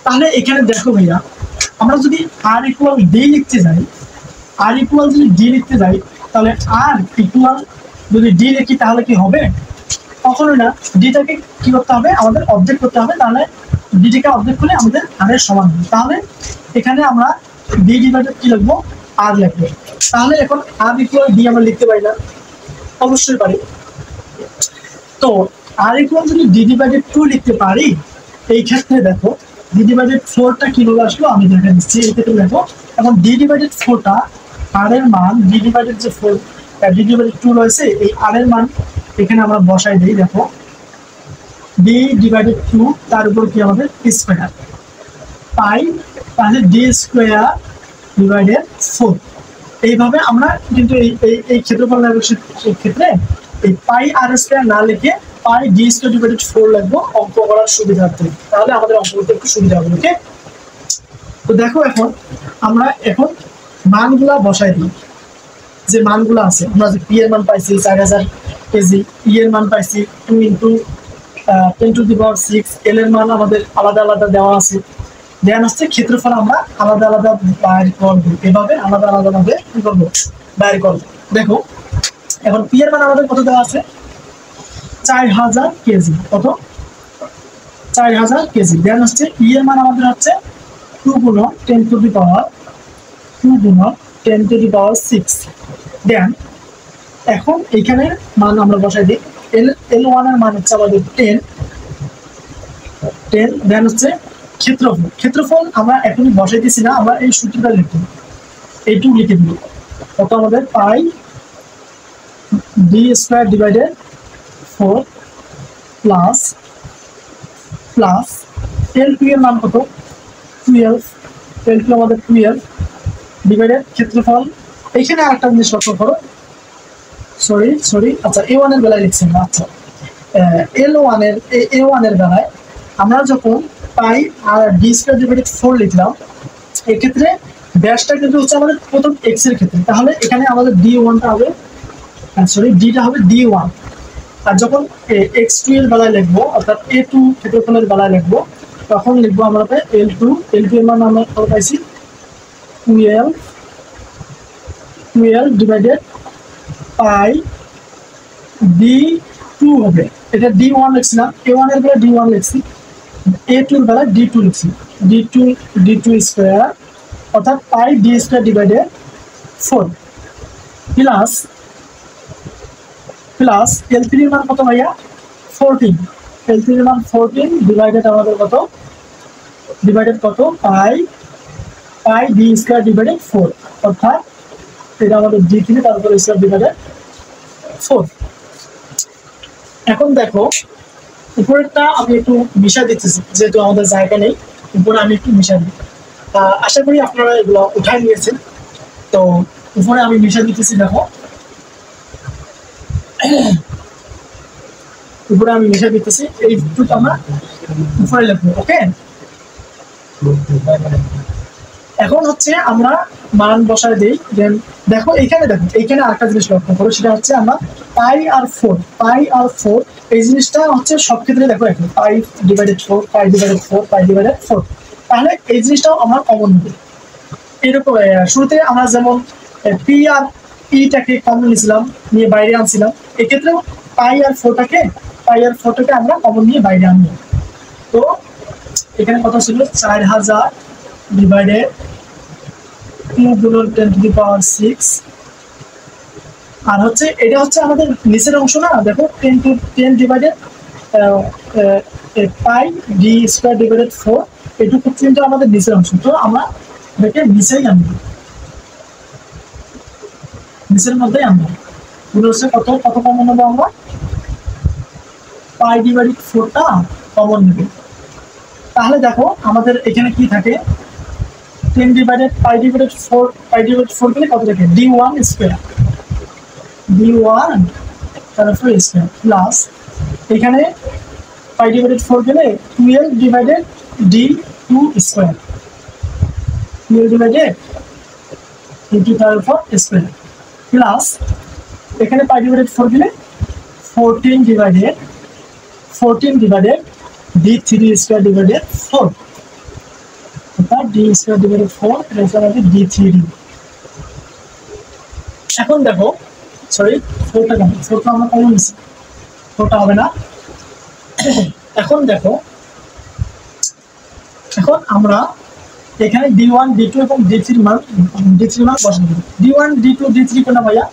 [SPEAKER 1] তাহলে এখানে দেখো ভাইয়া আমরা যদি আর ইকুয়াল ডি লিখতে যাই, আর ইকুয়াল যদি ডি লিখতে যাই তাহলে আর ইকুয়াল যদি ডি লিখি তাহলে কি হবে, কখনোই না। ডিটাকে কি করতে হবে, আমাদের অবজেক্ট করতে হবে, তাহলে ডিটিকে অবজেক্ট করলে আমাদের আর এর সমান হবে। তাহলে এখানে আমরা ডি ডিভাইডেড কি লিখবো, আর লিখবো। তাহলে এখন আর ইকুয়াল ডি আমরা লিখতে পারি না? অবশ্যই পারি। তো আর ইকুয়াল যদি ডি ডিভাইডেড 2 লিখতে পারি, এই ক্ষেত্রে দেখো ডি ডিভাইডেড 4টা কিভাবে আসলো আমি দেখে দিচ্ছি। এই ক্ষেত্রে দেখো এখন ডি ডিভাইডেড 4টা আর এর মান, ডি ডিভাইডেড যে 4 ডি ডিভাইডেড 2 রয়েছে এই আর এর মান এখানে আমরা বসাই দিই। দেখো ডি ডিভাইডেড 2 তার উপর কি আমাদের স্কয়ার পাই, তাহলে ডি স্কয়ার ডিভাইডেড 4। এইভাবে আমরা কিন্তু এই ক্ষেত্রফল ক্ষেত্রে এই পাই আর স্কয়ার না লিখে পাই ডি স্কয়ার ডিভাইডেড 4 লিখবো অঙ্ক করার সুবিধার্থে, তাহলে আমাদের অঙ্ক করতে একটু সুবিধা হবে। ওকে, তো দেখো এখন আমরা এখন মানগুলা বসাই দিই, যে মানগুলো আছে আমরা যে পি এর মান পাইছি 4000 কেজি, ই এর মান পাইছি 2 × 10⁻6, এল এর মান আমাদের আলাদা আলাদা দেওয়া আছে, দেন হচ্ছে ক্ষেত্রফল আমরা আলাদা আলাদা বাইর করবো, এভাবে আলাদা আলাদা ভাবে কি করবো, বাইর করবো। দেখো এখন পি এর মান আমাদের কত দেওয়া আছে, 4000 কেজি, কত 4000 কেজি। দেন হচ্ছে ই এর মান আমাদের হচ্ছে 2 × 10⁻6। দেন এখন এইখানে মান আমরা বসাই দিই, L1 এর মান হচ্ছে আমাদের 10। দেন হচ্ছে ক্ষেত্রফল আমরা এখনই বসাই দিছি না, আমরা এই সূত্রটা লিখব, এইটুকু লিখে দিব, কত আমাদের pi d square divided 4 plus L2 এর মান কত 12, L2 আমাদের 12 ডিভাইডেড ক্ষেত্রফল। এইখানে আরেকটা জিনিস লক্ষ্য করো, সরি আচ্ছা A1 এর বেলায় লিখছেন না, আচ্ছা A1 এর বেলায় আমরা যখন পাই আর ডি স্কয়ার ডিভাইডেড 4 লিখলাম, এক্ষেত্রে ব্যাসটা কিন্তু হচ্ছে আমাদের প্রথম এক্স এর ক্ষেত্রে, তাহলে এখানে আমাদের d1টা হবে, সরি ডিটা হবে d1। আর যখন x2 এর বেলায় লিখবো, অর্থাৎ a2 ক্ষেত্রফলের বেলায় লিখবো, তখন লিখবো আমরা l2 এর মান আমরা কত পাইছি 12 ডিভাইডেড পাই d2 হবে। এটা d1 লিখছিলাম, a1 এর বেলায় d1 লিখছি, a2 এর বেলায় d2 লিখছি, d2 স্কয়ার অর্থাৎ পাই d square divided 4 plus L3 এর মান কত ভাইয়া 14, L3 এর মান 14 ডিভাইডেড আমাদের কত পাই d স্কয়ার ডিভাইডেড 4, অর্থাৎ এটা আমাদের d3 তারপর স্কয়ার ডিভাইডেড 4। এখন দেখো উপরেরটা আমি একটু মিশাই দিতেছি, যেহেতু আমাদের জায়গা নেই, উপরে আমি একটু মিশাই দিই। আশা করি আপনারা এগুলো উঠাই নিয়েছেন। তো উপরে আমি মিশাই দিতেছি, দেখো উপরে আমি মিশাই দিতেছি, এইটুকু আমরা উপরে লিখবো। ওকে, এখন হচ্ছে আমরা মান বসায় দিই। দেন দেখো এইখানে আরেকটা জিনিস লক্ষ্য করো, সেটা হচ্ছে আমরা পাই আর 4 এই জিনিসটা হচ্ছে সব ক্ষেত্রে দেখো এখন পাই ডিভাইডেড 4 তাহলে এই জিনিসটাও আমরা কমন নেব। এরকম শুরুতে আমরা যেমন পি আর ইটাকে কমন নিয়েছিলাম, নিয়ে বাইরে আনছিলাম, এক্ষেত্রেও পাই আর 4টাকে আমরা কমন নিয়ে বাইরে আনবো। তো এখানে কত ছিল 4000 ডিভাইডেড 2 গুণন 10⁶, আর হচ্ছে এটা হচ্ছে আমাদের নিচের অংশ না, দেখো 10 ডিভাইডেড পাই ডি স্কয়ার ডিভাইডেড 4, এটুকু কিন্তু আমাদের নিচের অংশ। তো আমরা এটাকে নিচেই আনবো, নিচের মধ্যেই আনবো। হচ্ছে কত কমন নেবো আমরা, পাই ডিভাইডেড 4টা কমন নেবে। তাহলে দেখো আমাদের এখানে কি থাকে, 10 ডিভাইডেড পাই ডিভাইডেড 4 গেলে কত থাকে d1 স্কয়ার, তারপর স্কয়ার প্লাস এখানে পাই ডিভাইডেড 4 গেলে 12 divided d2 square, 12 divided d2 তারপর স্কয়ার প্লাস এখানে পাই ডিভাইডেড 4 গেলে 14 ডিভাইডেড d3 স্কয়ার ডিভাইডেড 4, অর্থাৎ d স্কয়ার ডিভাইডেড 4 এটা হচ্ছে d3। এখন দেখো সরি 4টা আমরা কমন নিচ্ছি, 4টা হবে না। এখন দেখো, এখন আমরা এখানে d1 d2 এবং d3 মান বসাবো। d1 d2 d3 কোনটা ভাইয়া,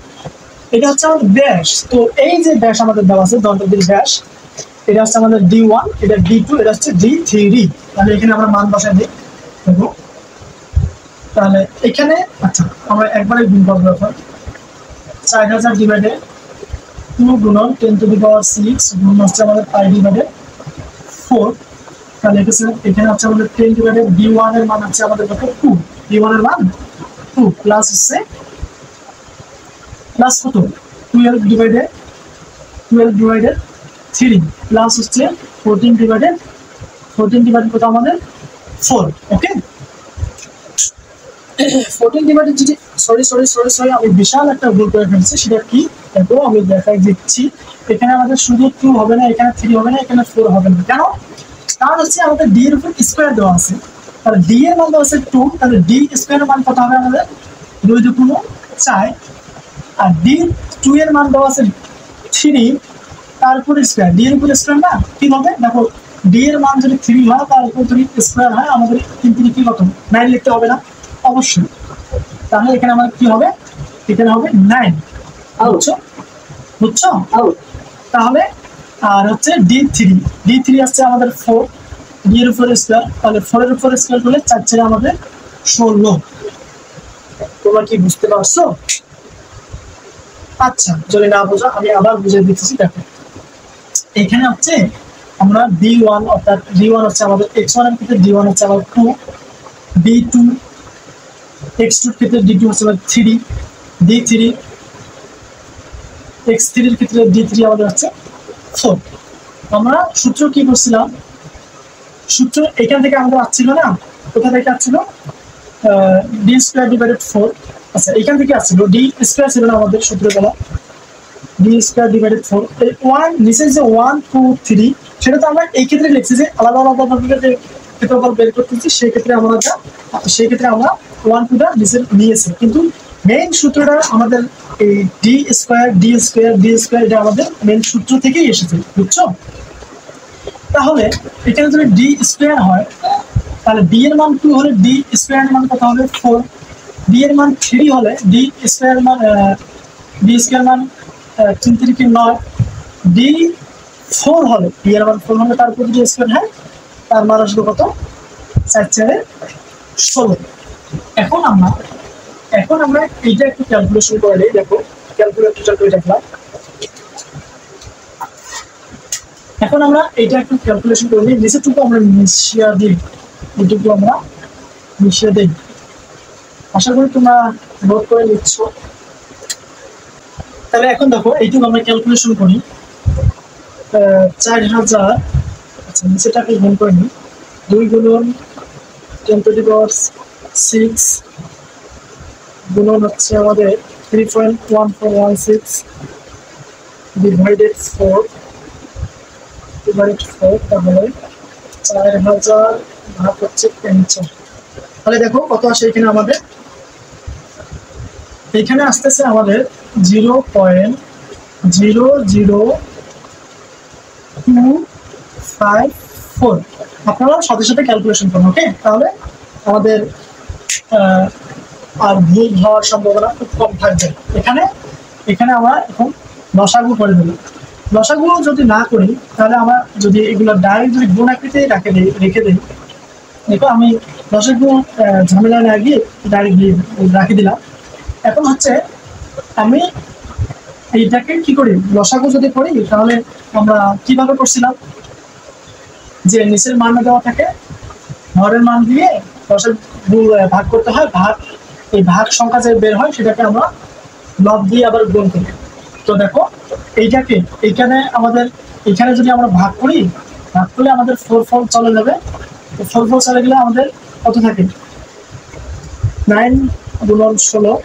[SPEAKER 1] এটা হচ্ছে আমাদের ব্যাস। তো এই যে ব্যাস আমাদের দেওয়া আছে দণ্ডটির ব্যাস, এটা হচ্ছে আমাদের d1, এটা d2, এটা হচ্ছে d3। তাহলে এখানে আমরা মান বসাই দিই, দেখো তাহলে এখানে আচ্ছা আমরা একবারে গুণ করবো। এখন 4000 ডিভাইডেড 2 গুণন 10⁶ গুণ হচ্ছে আমাদের পাই ডিভাইডেড 4, তাহলে এখানে হচ্ছে আমাদের 10 ডিভাইডেড d1 এর মান হচ্ছে আমাদের কত 2, d1 এর মান 2 প্লাস হচ্ছে প্লাস কত 12 ডিভাইডেড 3 প্লাস হচ্ছে 14 ডিভাইডেড কত আমাদের 4। ওকে, 14 ডিভাইডেড যদি সরি আমি বিশাল একটা ভুল করে ফেলছি, সেটা কি দেখো আমি দেখাই দিচ্ছি। এখানে আমাদের শুধু 2 হবে না, এখানে 3 হবে না, এখানে 4 হবে না। কেন? কারণ হচ্ছে আমাদের ডি এর উপর স্কয়ার দেওয়া আছে, তাহলে ডি এর মান দেওয়া আছে 2, তাহলে ডি স্কয়ারের মান কত হবে আমাদের 2 × 4, আর ডি 2 এর মান দেওয়া আছে 3, তারপর স্কয়ার, ডি এর উপর স্কয়ার না কি হবে দেখো, ডি এর মান যদি 3 হয় তার উপর যদি স্কয়ার হয় আমাদের কিন্তু কি কত 9 লিখতে হবে না অবশ্যই। তাহলে এখানে আমাদের কি হবে, এখানে হবে 9। বুঝছো? তাহলে আর হচ্ছে d3 আসছে আমাদের 4, ডি এর উপর স্কয়ার, তাহলে 4 এর উপর স্কয়ার করলে 4 × আমাদের 16। তোমরা কি বুঝতে পারছো? আচ্ছা যদি না বোঝো আমি আবার বুঝিয়ে দিচ্ছি। দেখো এখানে হচ্ছে আমরা d1 অর্থাৎ d1 হচ্ছে আমাদের x1 এর ক্ষেত্রে d1 হচ্ছে আমাদের 2, d2 x2 এর ক্ষেত্রে d2 হচ্ছে আমাদের 3, d3 x3 এর ক্ষেত্রে d3 আমাদের হচ্ছে 4। আমরা সূত্র কি করছিলাম, সূত্র এখান থেকে আমাদের আসছিল না, কোথা থেকে আসছিল, ডি স্কোয়ার ডিভাইডেড 4। আচ্ছা এখান থেকে আসছিল, ডি স্কোয়ার ছিল না আমাদের সূত্রবেলা, ডি স্কোয়ার ডিভাইডেড 4। এই 1 নিচে যে 1 2 3 সেটা তো আমরা এই ক্ষেত্রে লিখছি যে আলাদা আলাদা ভাবে যে ক্ষেত্রফল বের করতেছি, সেই ক্ষেত্রে আমরা 1 2টা নিচে নিয়েছি, কিন্তু মেইন সূত্রটা আমাদের এই ডি স্কোয়ার এটা আমাদের মেইন সূত্র থেকেই এসেছে, বুঝছো? তাহলে এখানে যদি ডি স্কোয়ার হয় তাহলে ডি এর মান 2 হলে ডি স্কোয়ার এর মান কত হবে 4, ডি এর মান 3 হলে ডি স্কোয়ার মান 3 3 কি 9, ডি 4 হলে ডি এর মান 4 হলে তার উপর ডি স্কোয়ার হয়, তার মান আসবে কত 4 4 16। এখন আমরা এইটা একটু ক্যালকুলেশন করে নিই। দেখো ক্যালকুলেটরটা করে রাখলাম। এখন আমরা এইটা একটু ক্যালকুলেশন করে নিই, নিচেরটুকু আমরা মিশিয়ে দিই, এইটুকু আমরা মিশিয়ে দিই। আশা করি তোমরা নোট করে নিচ্ছ। তাহলে এখন দেখো এইটুকু আমরা ক্যালকুলেশন করি, 4000, আচ্ছা নিচেটাকে গুণ করে নিই, 2 গুণন 10 to the power 6 গুণন হচ্ছে আমাদের 3.1416 ডিভাইডেড 4 তাহলে 4000 ভাগ হচ্ছে 50। তাহলে দেখো কত আসে এখানে আমাদের, এখানে আসতেছে আমাদের 0.00254। আপনারা সাথে সাথে ক্যালকুলেশন করুন, ওকে? তাহলে আমাদের আর ভুল হওয়ার সম্ভাবনা খুব কম থাকবে। এখানে আমরা এখন লসাগু করে দেবো। লসাগু যদি না করি তাহলে আমরা যদি এগুলো ডাইরেক্ট যদি গুণ আকৃতি রেখে দিই, দেখো আমি লসাগু ঝামেলা না গিয়ে ডাইরেক্ট রাখি দিলাম। এখন হচ্ছে আমি এইটাকে কি করি, লসাগু যদি করি তাহলে আমরা কিভাবে করছিলাম, যে নিচের মান দেওয়া থাকে, হরের মান দিয়ে লসাগু ভাগ করতে হয়, এই ভাগ সংখ্যা যে বের হয় সেটাকে আমরা লব দিয়ে আবার গুণ করি। তো দেখো এইটাকে এখানে যদি আমরা ভাগ করলে আমাদের 4 চলে যাবে। তো 4 চলে গেলে আমাদের কত থাকে, 9 গুণন 16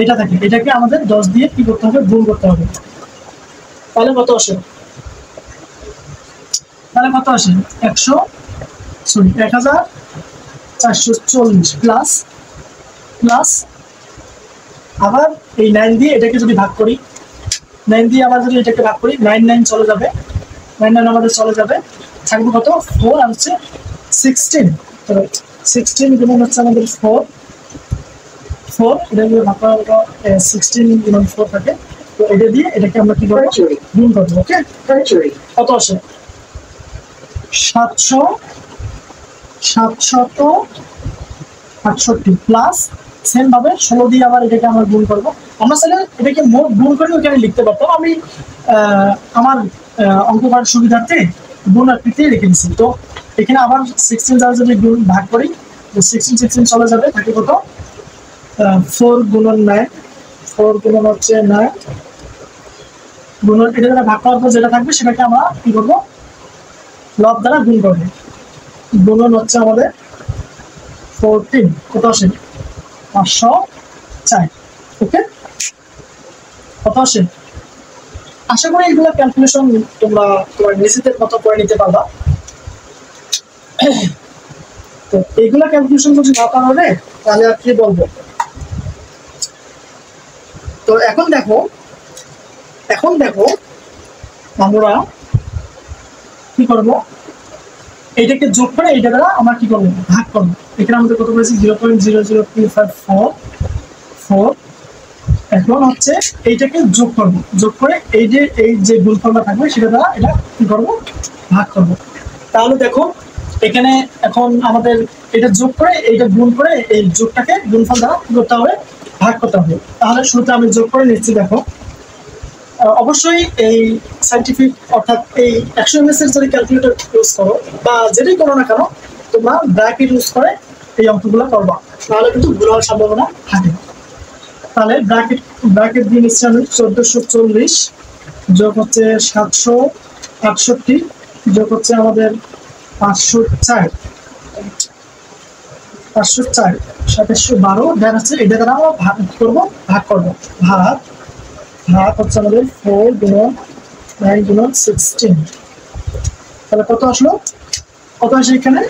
[SPEAKER 1] এটা থাকে। এটাকে আমাদের 10 দিয়ে কি করতে হবে, গুণ করতে হবে। তাহলে কত আসে 1440 প্লাস আবার এই 9 দিয়ে এটাকে যদি ভাগ করি, 9 দিয়ে আবার যদি এটাকে ভাগ করি, 9 চলে যাবে, 9 আমাদের চলে যাবে, থাকবে কত 4 আর হচ্ছে 16। তো 16 গুণন হচ্ছে আমাদের 4 এটা দিয়ে ভাগ করা 16 গুণন 4 থাকে। তো এটা দিয়ে এটাকে আমরা কি করবো, গুণ করবো, ওকে? কত আসে 768 প্লাস সেম ভাবে 16 দিয়ে আবার এটাকে আমরা গুণ করবো। আমরা চাইলে এটাকে মোট গুণ করে ওখানে লিখতে পারতাম, আমি আমার অঙ্ক করার সুবিধার্থে গুণ আকৃতি রেখে দিচ্ছি। তো এখানে আবার 16 দ্বারা যদি গুণ ভাগ করি, 16 চলে যাবে, থাকে কত 4 গুণন 9, 4 গুণন হচ্ছে 9 গুণন, এটা দ্বারা ভাগ করার পর যেটা থাকবে সেটাকে আমরা কি করবো, লব দ্বারা গুণ করবো। গুণন হচ্ছে আমাদের 14, কত আসে 504, ওকে? কত আসে, আশা করি এগুলো ক্যালকুলেশন তোমরা তোমার নিজেদের মতো করে নিতে পারবা। তো এইগুলা ক্যালকুলেশন যদি না পারবে তাহলে আর কি বলবো। তো এখন দেখো আমরা কি করবো, এইটাকে যোগ করে এইটা দ্বারা আমরা কি করবো, ভাগ করবো। এখানে আমাদের কত বলেছি 0.00254। এখন হচ্ছে এইটাকে যোগ করে এই যে গুণফলটা থাকবে সেটা দ্বারা এটা কি করবো, ভাগ করবো। তাহলে দেখো এখানে এখন আমাদের এটা যোগ করে এইটা গুণ করে এই যোগটাকে গুণফল দ্বারা কি করতে হবে, ভাগ করতে হবে। তাহলে শুরুতে আমি যোগ করে নিচ্ছি। দেখো অবশ্যই এই সাইন্টিফিক অর্থাৎ এই 100 ms এর যদি ক্যালকুলেটর ইউজ করো বা যেটাই করো না কেন, তোমরা ব্র্যাকেট ইউজ করে এই অঙ্কগুলো করবা, তাহলে কিন্তু ভুল হওয়ার সম্ভাবনা থাকে। তাহলে ব্র্যাকেট দিয়ে নিচ্ছি আমি 1440 যোগ হচ্ছে 768 যোগ হচ্ছে আমাদের 504 504 2712 দেন হচ্ছে এটা দ্বারা আমরা ভাগ করব ভাগ হচ্ছে আমাদের 4 গুণন 9 গুণন 16 তাহলে কত আসলো এখানে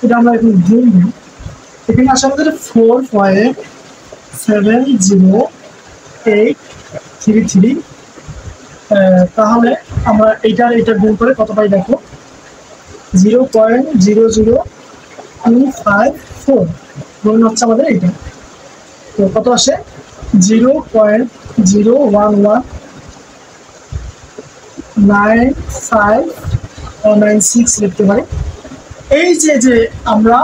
[SPEAKER 1] এটা আমরা এখন গুণ দিই এখানে আসলে আমাদের 4.708333 তাহলে আমরা এটা গুণ করে কত পাই দেখো 0.00254 গুণ হচ্ছে আমাদের এটা তো কত আসে 0.0119596 লিখতে পারি এই যে আমরা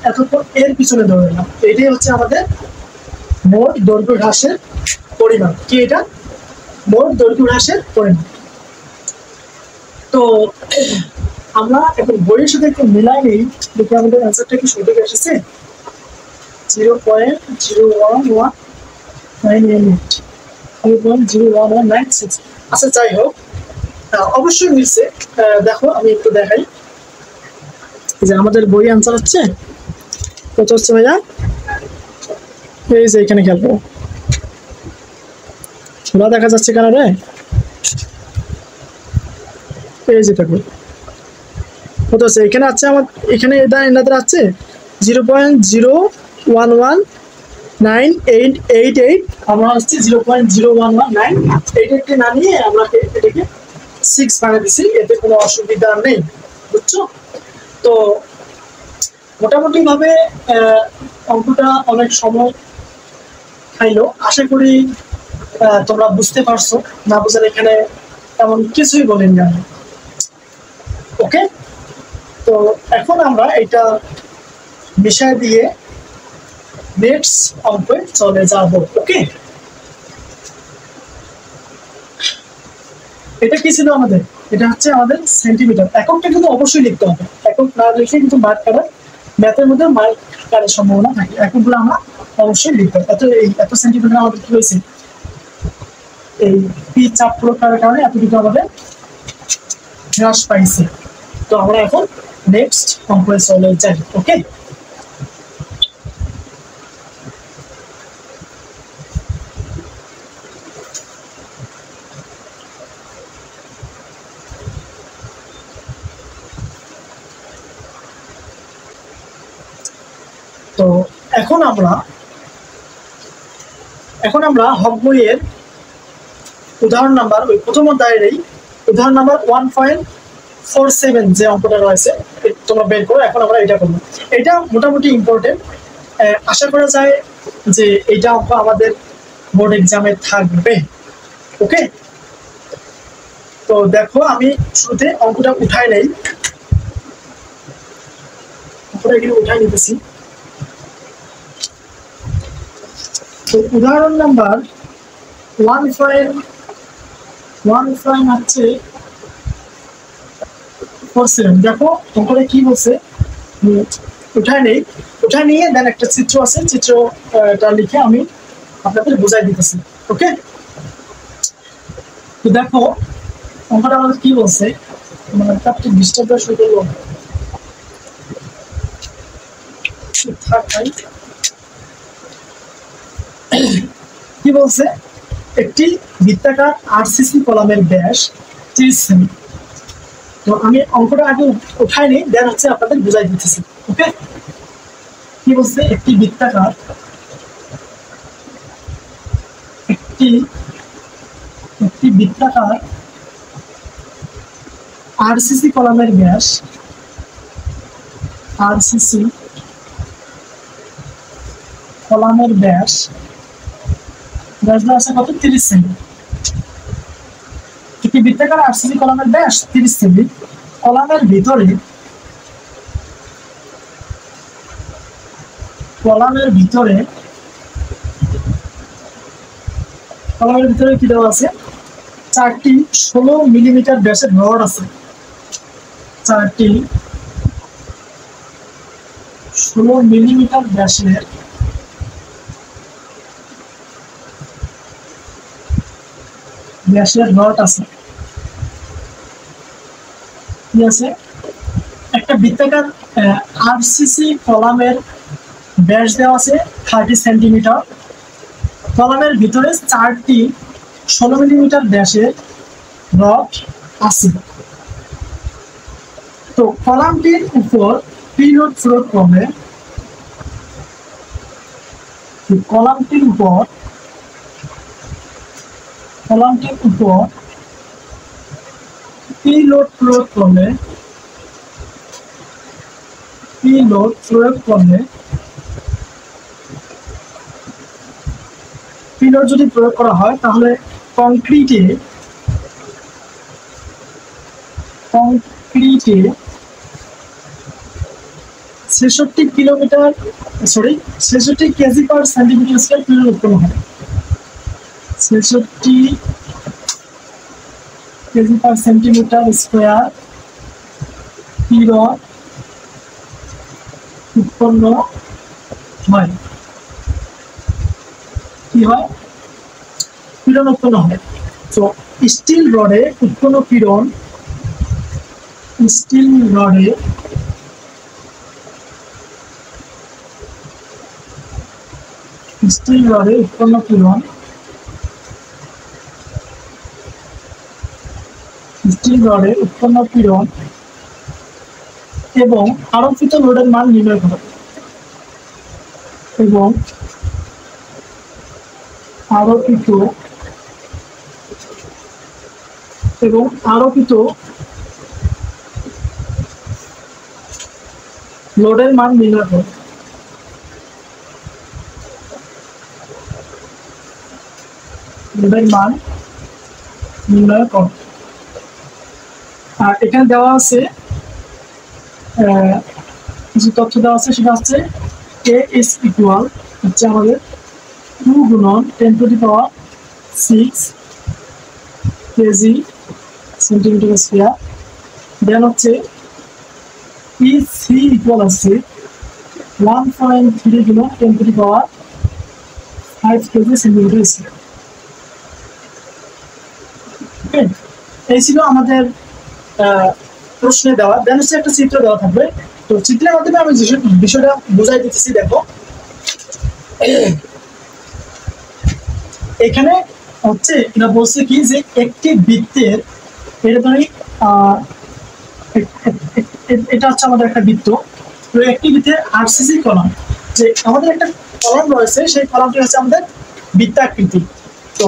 [SPEAKER 1] এতক্ষণ এর পিছনে দৌড়ালাম এটাই হচ্ছে আমাদের মোট দৈর্ঘ্য হ্রাসের পরিমাণ কি এটা মোট দৈর্ঘ্য হ্রাসের পরিমাণ তো আমরা এখন বইয়ের সাথে একটু মিলাই নেই দেখি আমাদের অ্যান্সারটা কি সঠিক এসেছে 0.01198 আচ্ছা যাই হোক অবশ্যই মিলছে দেখো আমি একটু দেখাই যে আমাদের বই অ্যান্সার হচ্ছে কত হচ্ছে ভাইয়া এই যে এখানে খেয়াল করো ছোলা দেখা যাচ্ছে কেন রে এই যে দেখো কত আছে এখানে আছে আমার এখানে এনাদের আছে 0.0119888 আমরা হচ্ছে 0.01198 কে নামিয়ে আমরা এটাকে 6 বানিয়ে দিছি এতে কোনো অসুবিধা নেই বুঝছো তো মোটামুটি ভাবে অঙ্কটা অনেক সময় খাইলো আশা করি তোমরা বুঝতে পারছো না বুঝলে এখানে তেমন কিছুই বলেন না ওকে তো এখন আমরা এটা মিশায় দিয়ে নেক্সট অঙ্কে চলে যাব ওকে এটা কি ছিল আমাদের এটা হচ্ছে আমাদের সেন্টিমিটার এককটা কিন্তু অবশ্যই লিখতে হবে একক না লিখে কিন্তু মার্ক কাটার ম্যাথের মধ্যে মার্ক কাটার সম্ভাবনা থাকে এককগুলো আমরা অবশ্যই লিখতে হবে এত সেন্টিমিটার আমাদের কি হয়েছে এই পি চাপ প্রয়োগ করার কারণে এতটুকু আমাদের হ্রাস পাইছে তো আমরা এখন নেক্সট অঙ্কে চলে যাই ওকে তো এখন আমরা হক বইয়ের উদাহরণ নাম্বার ওই প্রথম অধ্যায়ের উদাহরণ নাম্বার 1.47 যে অঙ্কটা রয়েছে তোমরা বের করো এখন আমরা এটা করবো এটা মোটামুটি ইম্পর্টেন্ট আশা করা যায় যে এইটা অঙ্ক আমাদের বোর্ড এক্সামে থাকবে ওকে তো দেখো আমি শুরুতে অঙ্কটা উঠাই নেই অঙ্কটা এখানে উঠাই নিতেছি তো উদাহরণ নাম্বার 1.1 হচ্ছে 47 দেখো অঙ্কটা কি বলছে উঠাই নিয়ে দেন একটা চিত্র আছে চিত্রটা লিখে আমি আপনাদের বোঝাই দিতেছি ওকে তো দেখো অঙ্কটা আমাদের কি বলছে মানে একটু ডিস্টার্ব শুরু করলো কি বলছে একটি বৃত্তাকার আরসিসি কলামের ব্যাস 30 সেমি তো আমি অঙ্কটা আগে উঠাই নিই দেন হচ্ছে আপনাদের বুঝাই দিতেছি ওকে কি বলছে একটি বৃত্তাকার আরসিসি কলামের ব্যাস আছে কত 30 সেমি একটি বৃত্তাকার আরসিসি কলামের ব্যাস 30 সেমি কলামের ভিতরে কি দেওয়া আছে চারটি 16 মিলিমিটার ব্যাসের রড আছে চারটি 16 মিলিমিটার ব্যাসের রড আছে কি আছে একটা বৃত্তাকার আরসিসি কলামের ব্যাস দেওয়া আছে 30 সেন্টিমিটার। কলামের ভিতরে 4টি 16 মিলিমিটার ব্যাসের রড আছে। তো কলামটির উপর পিলোড প্রয়োগ করলে কলামটির উপর পিলোড প্রয়োগ করলে পিলোড যদি প্রয়োগ করা হয় তাহলে কংক্রিটে 66 কেজি পার সেন্টিমিটার স্কয়ার পিলোড উৎপন্ন হয়। 66 কেজি পার সেন্টিমিটার স্কয়ার পিলোড উৎপন্ন হয়। কি হয়? পীড়ন উৎপন্ন হয়। তো স্টিল রডে উৎপন্ন পীড়ন এবং আরোপিত লোডের মান নির্ণয় করা এবং আরোপিত লোডের মান নির্ণয় করে। আর এখানে দেওয়া আছে কিছু তথ্য দেওয়া আছে, সেটা হচ্ছে A is equal হচ্ছে আমাদের 2 গুণন 10 to the power 6 KG centimetre square. Then হচ্ছে EC ইকুয়াল আছে 1.3 গুণন 10 to the power 5 KG centimetre square. এই ছিল আমাদের প্রশ্নে দেওয়া। দেন হচ্ছে একটা চিত্র দেওয়া থাকবে। তো চিত্রের মাধ্যমে আমি বিষয়টা বোঝাই দিতেছি। দেখো এখানে হচ্ছে এটা বলছে কি যে একটি বৃত্তের এটা হচ্ছে আমাদের একটা বৃত্ত। তো একটি বৃত্তের আরসিসি কলাম, যে আমাদের একটা কলাম রয়েছে, সেই কলামটি হচ্ছে আমাদের বৃত্তাকৃতি। তো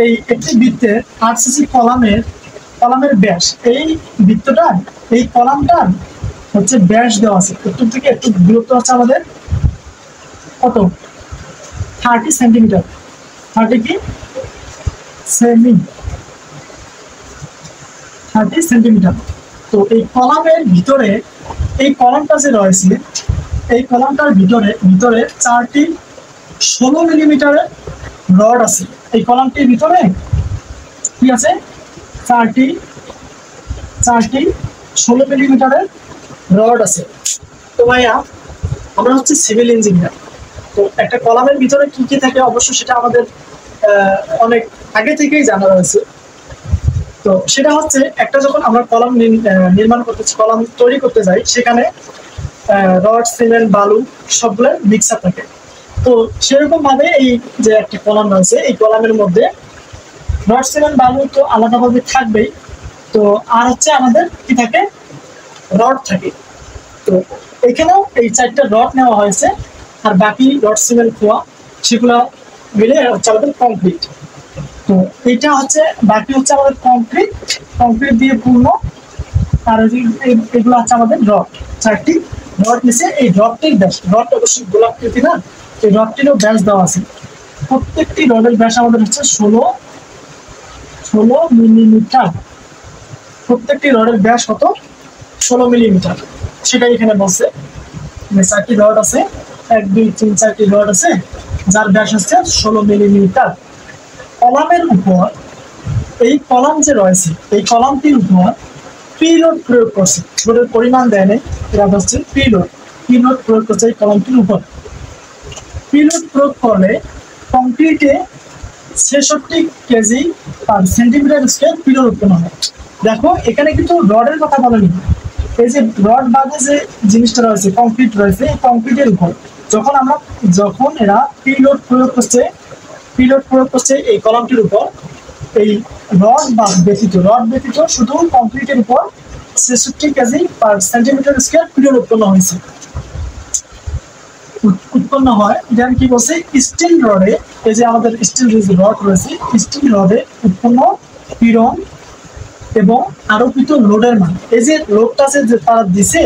[SPEAKER 1] এই একটি বৃত্তের আরসিসি কলামের ব্যাস, এই বৃত্তটার এই কলামটার হচ্ছে ব্যাস দেওয়া আছে। একটু থেকে একটু দূরত্ব হচ্ছে আমাদের কত? 30 সেন্টিমিটার। 30 সেন্টিমিটার। তো এই কলামের ভিতরে এই কলামটা যে রয়েছে, এই কলামটার ভিতরে 4টি 16 মিলিমিটারের রড আছে। এই কলামটির ভিতরে কি আছে? 4টি 16 মিলিমিটারের রড আছে। তো ভাইয়া আমরা হচ্ছে সিভিল ইঞ্জিনিয়ার, তো একটা কলামের ভিতরে কি কি থাকে অবশ্যই সেটা আমাদের অনেক আগে থেকেই জানা রয়েছে। তো সেটা হচ্ছে একটা যখন আমরা কলাম নির্মাণ করতেছি, কলাম তৈরি করতে যাই, সেখানে রড, সিমেন্ট, বালু সবগুলোর মিক্সার থাকে। তো সেরকম ভাবে এই যে একটা কলাম রয়েছে, এই কলামের মধ্যে রড, সিমেন্ট, বালু তো আলাদাভাবে থাকবেই। তো আর হচ্ছে আমাদের কি থাকে? রড থাকে। তো এখানেও এই 4টা রড নেওয়া হয়েছে, আর বাকি রড, সিমেন্ট, খোয়া সেগুলো মিলে হচ্ছে আমাদের কংক্রিট। তো এটা হচ্ছে বাকি হচ্ছে আমাদের কংক্রিট দিয়ে পূর্ণ। আর এগুলো হচ্ছে আমাদের রড। 4টি রড নিচে এই রডটির ব্যাস, রড অবশ্যই গোলাকৃতি না, এই রডটিরও ব্যাস দেওয়া আছে। প্রত্যেকটি রডের ব্যাস আমাদের হচ্ছে 16 মিলিমিটার। প্রত্যেকটি রডের ব্যাস কত? 16 মিলিমিটার। সেটাই এখানে বলছে। 4টি রড আছে, 1 2 3 4টি রড আছে, যার ব্যাস হচ্ছে 16 মিলিমিটার। কলামের উপর এই কলাম যে রয়েছে, এই কলামটির উপর পিলোড প্রয়োগ করছে। লোডের পরিমাণ দেয় নেই, এটা হচ্ছে পিলোড প্রয়োগ করছে এই কলামটির উপর। পিলোড প্রয়োগ করলে কংক্রিটে 66 কেজি পার সেন্টিমিটার স্কয়ার পিলোড উৎপন্ন হয়। দেখো এখানে কিন্তু রডের কথা বলেনি, এই যে রড বাদে যে জিনিসটা রয়েছে কংক্রিট রয়েছে, এই কংক্রিটের উপর যখন এরা প্রিলোড প্রয়োগ করছে এই কলামটির উপর, এই রড ব্যতীত শুধু কংক্রিটের উপর 66 কেজি পার সেন্টিমিটার স্কয়ার প্রিলোড উৎপন্ন হয়। যেন কি বলছে, স্টিল রডে, এই যে আমাদের স্টিল রড রয়েছে, স্টিল রডে উৎপন্ন পীড়ন এবং আরোপিত লোডের মান, এই যে লোডটা যে তারা দিছে,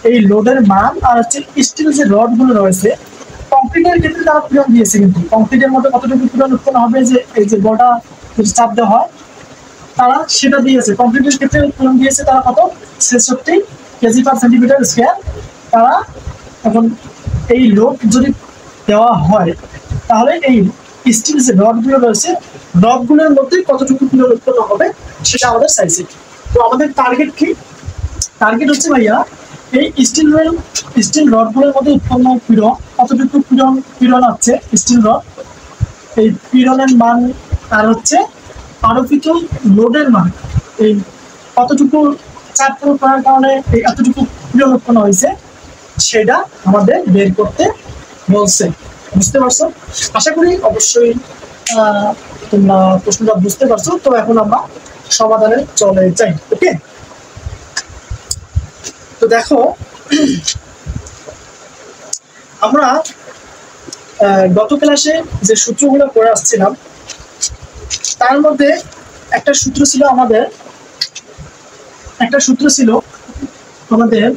[SPEAKER 1] এই লোডের মান আর হচ্ছে স্টিল যে রড গুলো রয়েছে, কংক্রিটের ক্ষেত্রে তারা পীড়ন দিয়েছে, কিন্তু কংক্রিটের মধ্যে কতটুকু পীড়ন উৎপন্ন হবে, যে এই যে বলটা চাপ দেওয়া হয় তারা সেটা দিয়েছে। কংক্রিটের ক্ষেত্রে পীড়ন দিয়েছে তারা কত, 66 কেজি পার সেন্টিমিটার স্কয়ার। তারা এখন এই লোড যদি দেওয়া হয় তাহলে এই স্টিল যে রডগুলো রয়েছে, রডগুলোর মধ্যে কতটুকু পীড়ন উৎপন্ন হবে সেটা আমাদের চাইছে। তো আমাদের টার্গেট কি? টার্গেট হচ্ছে ভাইয়া এই স্টিল রডগুলোর মধ্যে উৎপন্ন পীড়ন কতটুকু পীড়ন আছে স্টিল রড, এই পীড়নের মান আর হচ্ছে আরোপিত লোডের মান, এই কতটুকু চাপ প্রয়োগ করার কারণে এই এতটুকু পীড়ন উৎপন্ন হয়েছে সেটা আমাদের বের করতে বলছে। বুঝতে পারছো? আশা করি অবশ্যই তোমরা প্রশ্নটা বুঝতে পারছো। তো এখন আমরা সমাধানে চলে যাই। ওকে, তো দেখো আমরা গত ক্লাসে যে সূত্রগুলো পড়ে আসছিলাম তার মধ্যে একটা সূত্র ছিল আমাদের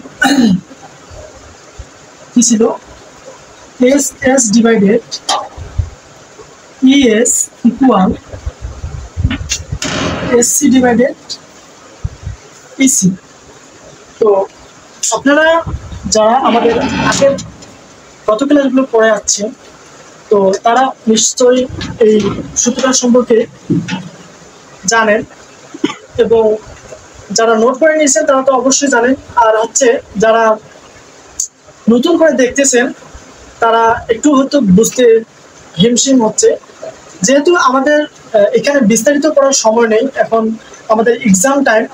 [SPEAKER 1] কি ছিল, S divided ES equal SC divided EC. তো আপনারা যারা আমাদের আগের গত ক্লাসগুলো পড়ে আসছেন তো তারা নিশ্চয়ই এই সূত্রটা সম্পর্কে জানেন, এবং যারা নোট করে নিয়েছেন তারা তো অবশ্যই জানেন, আর হচ্ছে যারা নতুন করে দেখতেছেন তারা একটু হয়তো বুঝতে হিমশিম হচ্ছে, যেহেতু আমাদের এখানে বিস্তারিত করার সময় নেই, এখন আমাদের এক্সাম টাইম।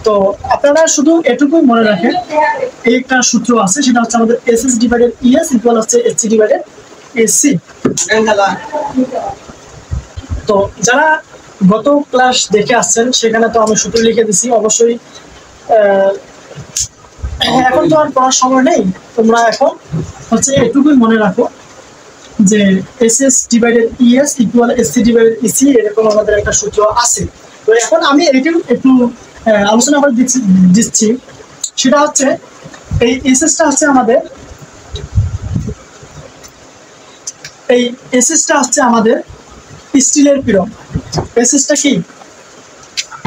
[SPEAKER 1] তো আপনারা শুধু এটুকুই মনে রাখেন, এই একটা সূত্র আছে, সেটা হচ্ছে আমাদের এসএস ডিভাইডেড ইএস ইকুয়াল হচ্ছে এসসি ডিভাইডেড এসসি। তো যারা গত ক্লাস দেখে আসছেন সেখানে তো আমি সূত্র লিখে দিছি, অবশ্যই এখন তো আর পড়ার সময় নেই, তোমরা এখন হচ্ছে এটুকুই মনে রাখো যে SS divided ES equal SC divided EC, এরকম আমাদের একটা সূত্র আছে। তো এখন আমি এটাও একটু আলোচনা করে দিচ্ছি, সেটা হচ্ছে এই এসএসটা হচ্ছে আমাদের স্টিলের পীড়ন। এসএসটা কি?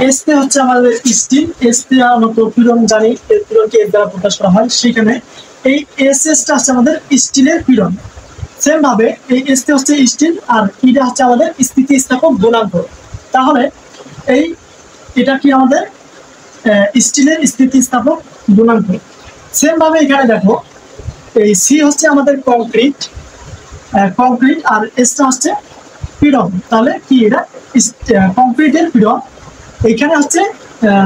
[SPEAKER 1] এসতে হচ্ছে আমাদের স্টিল, এসতে আমরা পীড়ন জানি, এর পীড়নকে এর দ্বারা প্রকাশ করা হয়, সেখানে এই এসএসটা হচ্ছে আমাদের স্টিলের পীড়ন। সেম ভাবে এই এসতে হচ্ছে স্টিল আর ইটা হচ্ছে আমাদের স্থিতিস্থাপক গুণাঙ্ক। তাহলে এটা কি আমাদের স্টিলের স্থিতিস্থাপক গুণাঙ্ক। সেম ভাবে এখানে দেখো এই সি হচ্ছে আমাদের কংক্রিট আর এসটা হচ্ছে পীড়ন। তাহলে কি এটা কংক্রিটের পীড়ন, এখানে হচ্ছে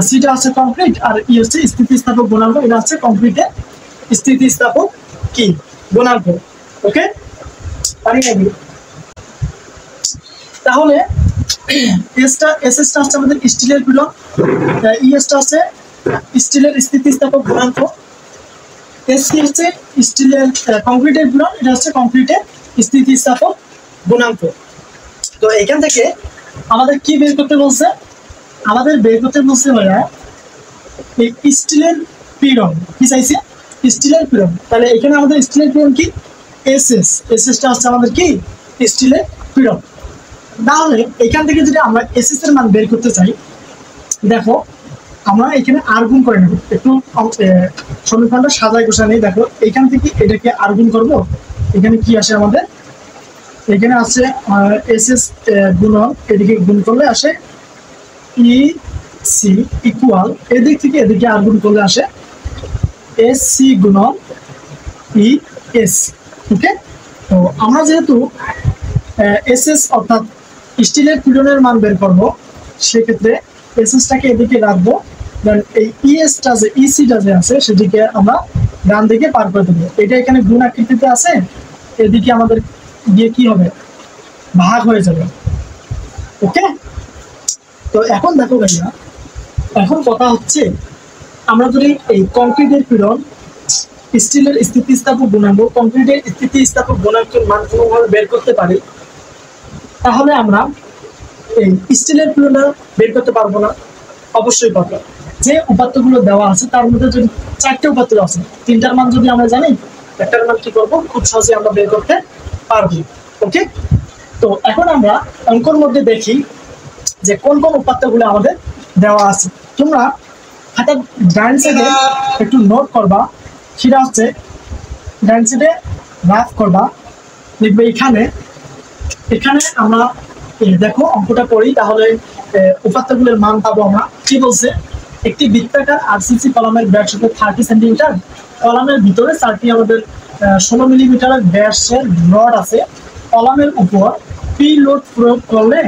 [SPEAKER 1] সিটা হচ্ছে কংক্রিট আর ই হচ্ছে স্থিতিস্থাপক গুণাঙ্ক, এটা হচ্ছে কংক্রিটের স্থিতিস্থাপক কি গুণাঙ্ক। ওকে, পারি নাকি? তাহলে এসএসটা হচ্ছে আমাদের স্টিলের পীড়ন, ইএসটা হচ্ছে স্টিলের স্থিতিস্থাপক গুণাঙ্ক, এসসি হচ্ছে স্টিলের কংক্রিটের পীড়ন, এটা হচ্ছে কংক্রিটের স্থিতিস্থাপক গুণাঙ্ক। তো এখান থেকে আমাদের কি বের করতে বলছে? আমাদের বের করতে বলছে ভাইয়া এই স্টিলের পীড়ন। কি চাইছে? স্টিলের পীড়ন। তাহলে এখানে আমাদের স্টিলের পীড়ন কি? এসএসটা হচ্ছে আমাদের কি? স্টিলের পীড়ন। তাহলে এখান থেকে যদি আমরা এসএস এর মান বের করতে চাই, দেখো আমরা এখানে আর গুণ করে নেব, একটু সমীকরণটা সাজায় গোছায় নেই। দেখো এখান থেকে এটাকে আর গুণ করবো, এখানে কি আসে আমাদের? এখানে আছে এসএস গুণন, এদিকে গুণ করলে আসে ই সি ইকুয়াল, এদিক থেকে এদিকে আর গুণ করলে আসে এস সি গুণন ই এস। ওকে, তো আমরা যেহেতু এসএস অর্থাৎ স্টিলের পীড়নের মান বের করবো, সেক্ষেত্রে এসএসটাকে এদিকে রাখবো দেন এই ইএসটা যে ইসিটা যে আছে সেদিকে আমরা ডান দিকে পার করে দেবো। এটা এখানে গুণ আকৃতিতে আছে, এদিকে আমাদের গিয়ে কি হবে, ভাগ হয়ে যাবে। ওকে, তো এখন দেখো ভাইয়া, এখন কথা হচ্ছে আমরা যদি এই কংক্রিটের পীড়ন, স্টিলের স্থিতিস্থাপক গুণাঙ্ক, কংক্রিটের স্থিতিস্থাপক গুণাঙ্কের মান কোনোভাবে বের করতে পারি, তাহলে আমরা এই স্টিলের পীড়নটা বের করতে পারবো না? অবশ্যই পারবো। যে উপাত্তগুলো দেওয়া আছে তার মধ্যে যদি 4টে উপাত্ত আছে, 3টার মান যদি আমরা জানি, 1টার মান কি করবো, খুব সহজে আমরা বের করতে পারবো। ওকে, তো এখন আমরা অঙ্কর মধ্যে দেখি যে কোন কোন উপাত্তগুলো আমাদের দেওয়া আছে। তোমরা হাতের ডান সাইডে একটু নোট করবা, সেটা হচ্ছে ডান সাইডে রাফ করবা, দেখবে এখানে আমরা দেখো অঙ্কটা করি, তাহলে উপাত্তগুলোর মান পাবো আমরা। কি বলছে, একটি বৃত্তাকার আরসিসি কলামের ব্যাসার্ধ 30 সেন্টিমিটার, কলামের ভিতরে 4টি আমাদের 16 মিলিমিটারের ব্যাসের রড আছে। কলামের উপর পি লোড প্রয়োগ করলে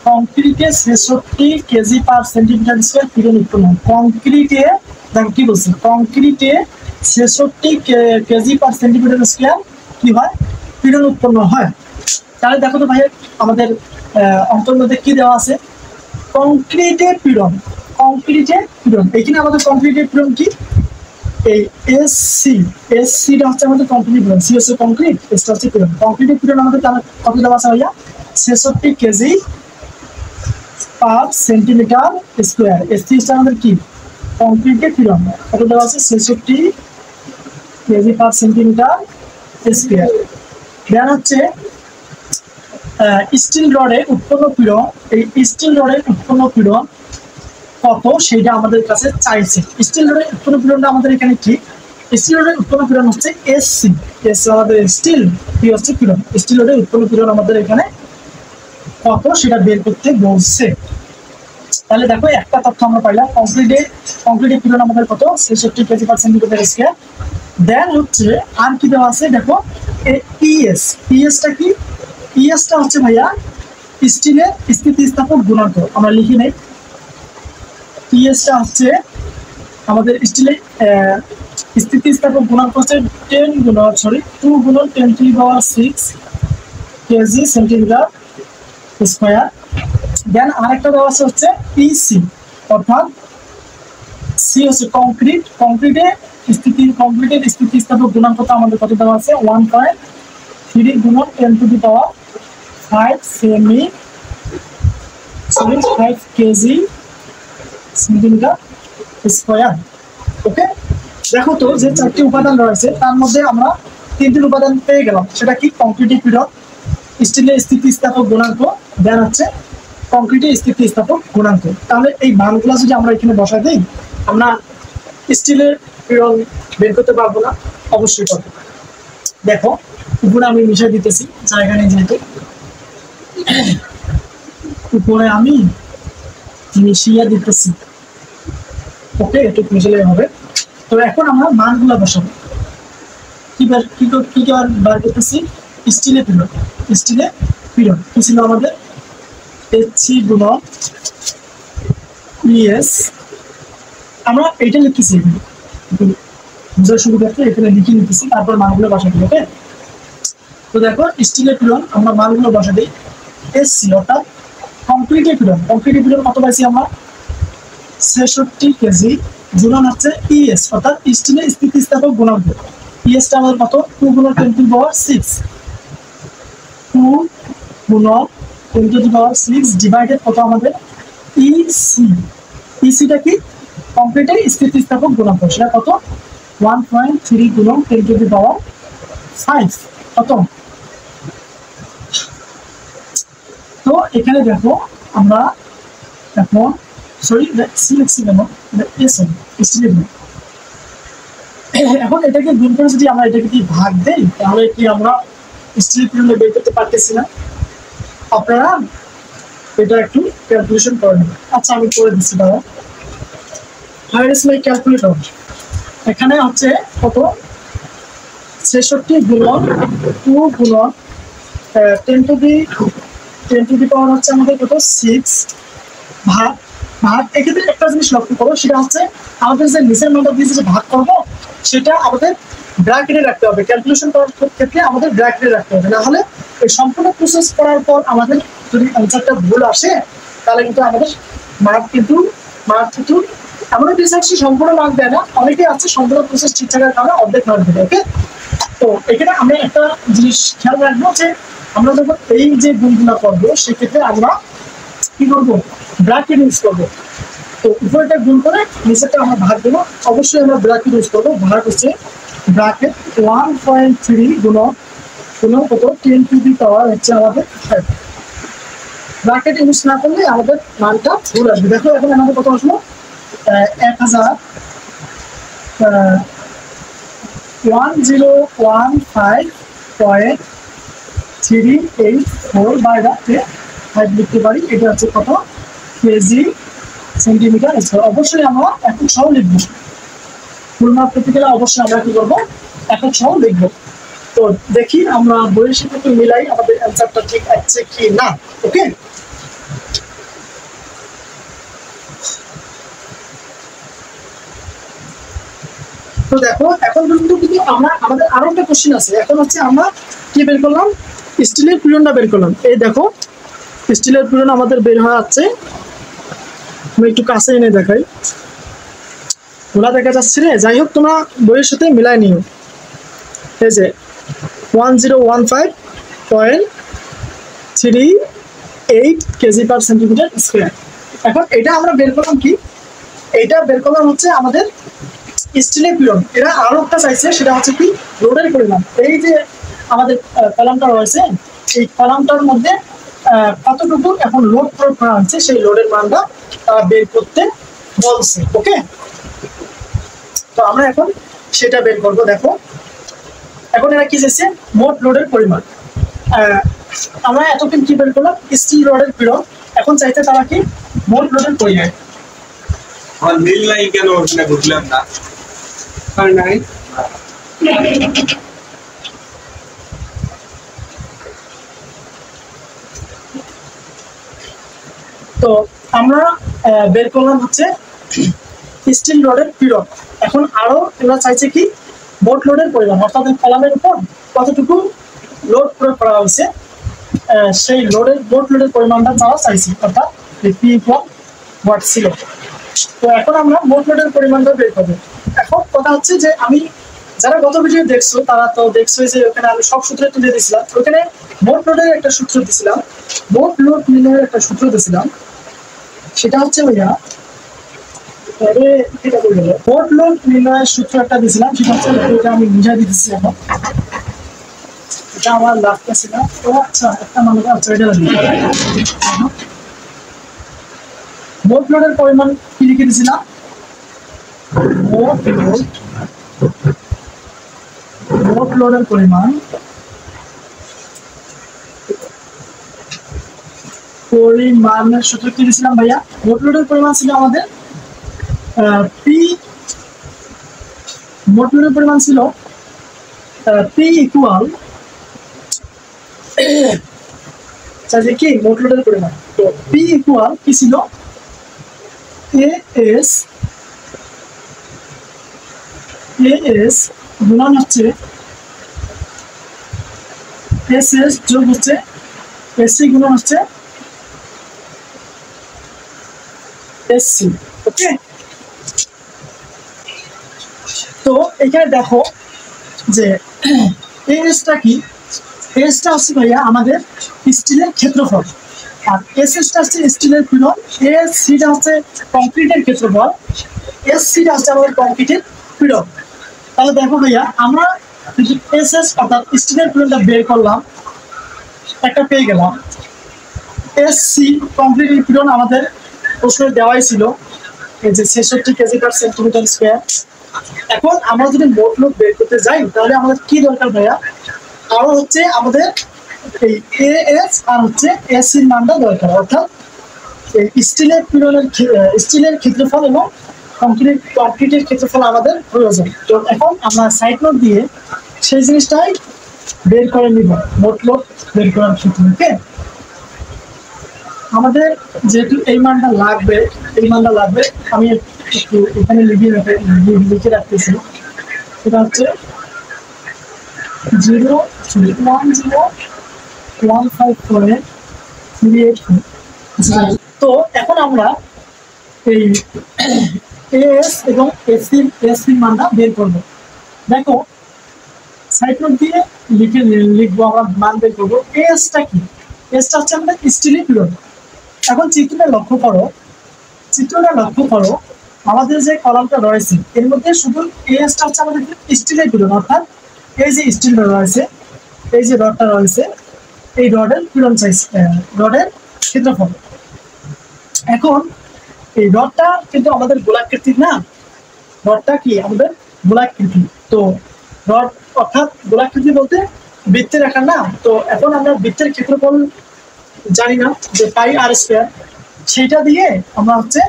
[SPEAKER 1] কংক্রিটে 66 কেজি পার সেন্টিমিটার স্কয়ার পীড়ন উৎপন্ন হয়। কংক্রিটে দেখো কি বলছে, কংক্রিটে 66 কেজি পার সেন্টিমিটার স্কয়ার কি হয়, পীড়ন উৎপন্ন হয়। তাহলে দেখো তো ভাই আমাদের অঙ্কের মধ্যে কি দেওয়া আছে, কংক্রিটের পীড়ন, কংক্রিটের পীড়ন। এখানে আমাদের কংক্রিটের পীড়ন কি, এই এসসিটা হচ্ছে আমাদের কংক্রিট পীড়ন, সি হচ্ছে কংক্রিট, এসটা হচ্ছে পীড়ন। কংক্রিটের পীড়ন আমাদের কত দেওয়া আছে ভাইয়া, 66 কেজি পার সেন্টিমিটার স্কয়ার। এসসি আমাদের কি, কংক্রিটের পীড়ন, কত দেওয়া আছে, 66 কেজি পার সেন্টিমিটার স্কয়ার। দেন হচ্ছে স্টিল রডের উৎপন্ন পীড়ন, এই স্টিল রডের উৎপন্ন পীড়ন কত সেটা আমাদের কাছে চাইছে। স্টিল রডের উৎপন্ন পীড়নটা আমাদের এখানে কি, স্টিল রডের উৎপন্ন পীড়ন হচ্ছে এসসি, এস আমাদের স্টিল, কি হচ্ছে পীড়ন, স্টিল রডের উৎপন্ন পীড়ন আমাদের এখানে কত সেটা বের করতে বলছে। তাহলে দেখো একটা তথ্য আমরা পাইলাম, কংক্রিটের পীড়ন আমাদের কত, 66 কেজি পার সেন্টিমিটার স্কয়ার। দেন হচ্ছে আর কি দেওয়া আছে দেখো, ইএসটা কি, ইএসটা হচ্ছে ভাইয়া স্টিলের স্থিতিস্থাপক গুণাঙ্ক। আমরা লিখি নেই, ইএসটা হচ্ছে আমাদের স্টিলের স্থিতিস্থাপক গুণাঙ্ক হচ্ছে 2 গুণন 10⁻⁶ কেজি সেন্টিমিটার স্কয়ার। দেন আরেকটা দেওয়া আছে হচ্ছে ইসি, অর্থাৎ সি হচ্ছে কংক্রিটের স্থিতিস্থাপক গুণাঙ্কটা আমাদের কত দেওয়া আছে, 1.3 গুণন 10⁵ 5 কেজি সেন্টিমিটার স্কয়ার। ওকে, দেখো তো যে 4টি উপাদান রয়েছে তার মধ্যে আমরা 3টি উপাদান পেয়ে গেলাম, সেটা কি, কংক্রিটের পীড়ন, স্টিলের স্থিতিস্থাপক গুণাঙ্ক, দেন হচ্ছে কংক্রিটের স্থিতিস্থাপক গুণাঙ্ক। তাহলে এই মানগুলো যদি আমরা এখানে বসাই দিই, আমরা স্টিলের পীড়ন বের করতে পারবো না? অবশ্যই পারবো। দেখো উপরে আমি মিশিয়ে দিতেছি জায়গা নেই যেহেতু, উপরে আমি মিশিয়ে দিতেছি। ওকে, একটু মিশালে হবে। তো এখন আমরা মানগুলো বসাবো, কি বার করতেছি, স্টিলের পীড়ন, স্টিলের পীড়ন কি ছিল আমাদের, এসসি গুণন ইএস, আমরা এইটা লিখতেছি, বুঝার সুবিধার্থে এখানে লিখে নিতেছি, তারপর মানগুলো বসা দিই। ওকে, তো দেখো স্টিলের পীড়ন আমরা মানগুলো বসা দিই, এসসি অর্থাৎ কংক্রিটের পীড়ন, কংক্রিটের পীড়ন কত পাইছি আমরা, 66 কেজি, গুণন হচ্ছে ইএস অর্থাৎ স্টিলের স্থিতিস্থাপক গুণাঙ্ক, ইএসটা আমাদের কত, 2 গুণন 10⁻⁶, 2 গুণন 10⁻⁶ ডিভাইডেড কত আমাদের ইসি, ইসিটা কি, কংক্রিটের স্থিতিস্থাপক গুণাঙ্ক, সেটা কত, 1.3 গুণন 10⁵ কত। তো এখানে দেখো আমরা এখন এখন এটাকে গুণ করে যদি আমরা এটাকে কি ভাগ দেই, তাহলে কি আমরা স্টিলের পীড়নটা বের করতে পারতেছি না? আপনারা এটা একটু ক্যালকুলেশন করে নেবেন। আচ্ছা আমি করে দিচ্ছি দাদা, হায়ার ইজ মাই ক্যালকুলেটর। এখানে হচ্ছে কত, 66 গুণন 2 গুণন 10 টু দি পাওয়ার হচ্ছে আমাদের কত, 6 ভাগ ভাগ এক্ষেত্রে একটা জিনিস লক্ষ্য করো, সেটা হচ্ছে আমাদের যে নিচের মানটা দিয়ে যে ভাগ করবো সেটা আমাদের ব্র্যাকেটে রাখতে হবে। ক্যালকুলেশন করার ক্ষেত্রে আমাদের ব্র্যাকেটে রাখতে হবে, না হলে এই সম্পূর্ণ প্রসেস করার পর আমাদের যদি অ্যান্সারটা ভুল আসে তাহলে কিন্তু আমাদের মার্ক কিন্তু এমন একটা রিসার্চে সম্পূর্ণ মার্ক দেয় না, অনেকেই আছে সম্পূর্ণ প্রসেস ঠিক থাকার কারণে অর্ধেক মার্ক দেবে। ওকে, তো এখানে আমরা একটা জিনিস খেয়াল রাখবো যে আমরা যখন এই যে গুণগুলো করবো সেক্ষেত্রে আমরা কি করবো, ব্র্যাকেট ইউজ করবো। তো উপরেটা গুণ করে নিচেরটা আমরা ভাগ দেবো, অবশ্যই আমরা ব্র্যাকেট ইউজ করবো। ভাগ হচ্ছে ব্র্যাকেট 1.3 গুণন কত 10 টু দি পাওয়ার হচ্ছে আমাদের 5। ব্র্যাকেট ইউজ না করলে আমাদের মানটা ভুল আসবে। দেখো এখন আমাদের কত আসলো, 1015.384 বাইরে 5 লিখতে পারি। এটা হচ্ছে কত কেজি সেন্টিমিটার স্কয়ার। অবশ্যই আমরা একক সহ লিখবো, ফুল মার্ক পেতে গেলে অবশ্যই আমরা কি করবো, একক সহ লিখবো। তো দেখি আমরা বইয়ের সাথে মিলাই আমাদের অ্যান্সারটা ঠিক আছে কি না। ওকে, তো দেখো এখন কিন্তু আমরা আমাদের আরো একটা কোশ্চেন আছে। এখন হচ্ছে আমরা কি বের করলাম, স্টিলের পিরিয়ডটা বের করলাম। এই দেখো স্টিলের পিরিয়ড আমাদের বের হয়ে যাচ্ছে, আমি একটু কাছে এনে দেখাই, ওলা দেখা যাচ্ছে রে। যাই হোক তোমরা বইয়ের সাথে মিলাই নিও। এই যে 1015.38 কেজি পার সেন্টিমিটার স্কোয়ার। এখন এটা আমরা বের করলাম কি, এটা বের করলাম হচ্ছে আমাদের স্টিলের পিরিয়ড। এরা আরো একটা চাইছে, সেটা হচ্ছে কি লোডের পরিমাণ। এই যে আমাদের কলামটা রয়েছে, এই কলামটার মধ্যে কতটুকু এখন লোড প্রয়োগ করা হচ্ছে সেই লোডের মানটা বের করতে বলছে। ওকে, তো আমরা এখন সেটা বের করবো। দেখো এখন এরা কি চাইছে, মোট লোডের পরিমাণ। আমরা এতক্ষণ কি বের করলাম, স্টিল রডের পিরিয়ড। এখন চাইতে তারা কি মোট লোডের পরিমাণ।
[SPEAKER 2] নীল লাইন কেন ওখানে বুঝলাম না।
[SPEAKER 1] তো আমরা বের করলাম হচ্ছে স্টিল রডের পিরিয়ড। এখন আরো এরা চাইছে কি মোট লোডের পরিমাণ, অর্থাৎ কলামের উপর কতটুকু লোড প্রয়োগ করা হয়েছে সেই লোডের মোট লোডের পরিমাণটা তারা চাইছে, অর্থাৎ পি ইকুয়াল ওয়াট ছিল। তো এখন আমরা মোট লোডের পরিমাণটা বের করবো। এখন কথা হচ্ছে যে আমি যারা গত ভিডিও দেখছো তারা তো দেখছো যে ওখানে আমি সব সূত্র তুলে দিয়েছিলাম। ওখানে মোট লোডের একটা সূত্র দিয়েছিলাম, মোট লোড নির্ণয়ের একটা সূত্র দিয়েছিলাম। সেটা হচ্ছে ভাইয়া মোট লোড নির্ণয়ের সূত্র একটা দিয়েছিলাম, সেটা হচ্ছে এটা আমি বুঝাই দিতেছি। এখন এটা আমার লাগতেছে না। ও আচ্ছা, একটা মানুষ আচ্ছা এটা মোট লোডের পরিমাণ কি লিখে দিয়েছিলাম, মোট লোডের পরিমাণ পরিমাণের সূত্র কি দিয়েছিলাম ভাইয়া, মোট লোডের পরিমাণ ছিল আমাদের পি, মোট লোডের পরিমাণ ছিল পি ইকুয়াল কি মোট লোডের পরিমাণ। তো পি ইকুয়াল কি ছিল, এএস গুণন হচ্ছে এসএস যোগ হচ্ছে এসসি গুণন হচ্ছে এসসি। ওকে, তো এখানে দেখো যে এসটা কি, এসটা হচ্ছে ভাইয়া আমাদের স্টিলের ক্ষেত্রফল, আর এসএসটা হচ্ছে স্টিলের পিরিয়ড, এসসিটা হচ্ছে কংক্রিটের ক্ষেত্রফল, এসসিটা হচ্ছে আমাদের কংক্রিটের পিরিয়ড। তাহলে দেখো ভাইয়া আমরা যদি এসএস অর্থাৎ স্টিলের পিরিয়ডটা বের করলাম, একটা পেয়ে গেলাম। এসসি কংক্রিটের পিরিয়ড আমাদের প্রশ্নে দেওয়াই ছিল, এই যে 66 কেজি পার সেন্টিমিটার স্কোয়ার। এখন আমরা যদি মোট লোড বের করতে যাই তাহলে আমাদের কি দরকার ভাইয়া, আরো হচ্ছে আমাদের এই এএস আর হচ্ছে এসসির মানটা দরকার, অর্থাৎ এই স্টিলের পিরিয়ডের স্টিলের ক্ষেত্রফল এবং কংক্রিটের ক্ষেত্রফল আমাদের প্রয়োজন। তো এখন আমরা সাইড নোট দিয়ে সেই জিনিসটাই বের করে নিব মোট লোড বের করার ক্ষেত্রে। ওকে, আমাদের যেহেতু এই মানটা লাগবে, আমি একটু এখানে লিখে রাখতেছি। এটা হচ্ছে 0.10154384। তো এখন আমরা এই এস এবং এসির মানটা বের করবো। দেখো সাইড নোট দিয়ে লিখবো আমরা, মান বের করবো। এসটা কি? এসটা হচ্ছে আমাদের স্টিলের পিরিয়ড। এখন চিত্রটা লক্ষ্য করো, আমাদের যে কলামটা রয়েছে এর মধ্যে শুধু এসটা হচ্ছে আমাদের স্টিলের পিরিয়ড, অর্থাৎ এই যে স্টিলটা রয়েছে, এই যে রডটা রয়েছে, এই রডের পিরন সাইজ, রডের ক্ষেত্রফল। এখন এই রডটা কিন্তু আমাদের গোলাকৃতির না, রডটা কি আমাদের গোলাকৃতি। তো রড অর্থাৎ গোলাকৃতি বলতে বৃত্তের আকার না। তো এখন আমরা বৃত্তের ক্ষেত্রফল জানি না যে পাই আর স্কয়ার, সেইটা দিয়ে আমরা হচ্ছে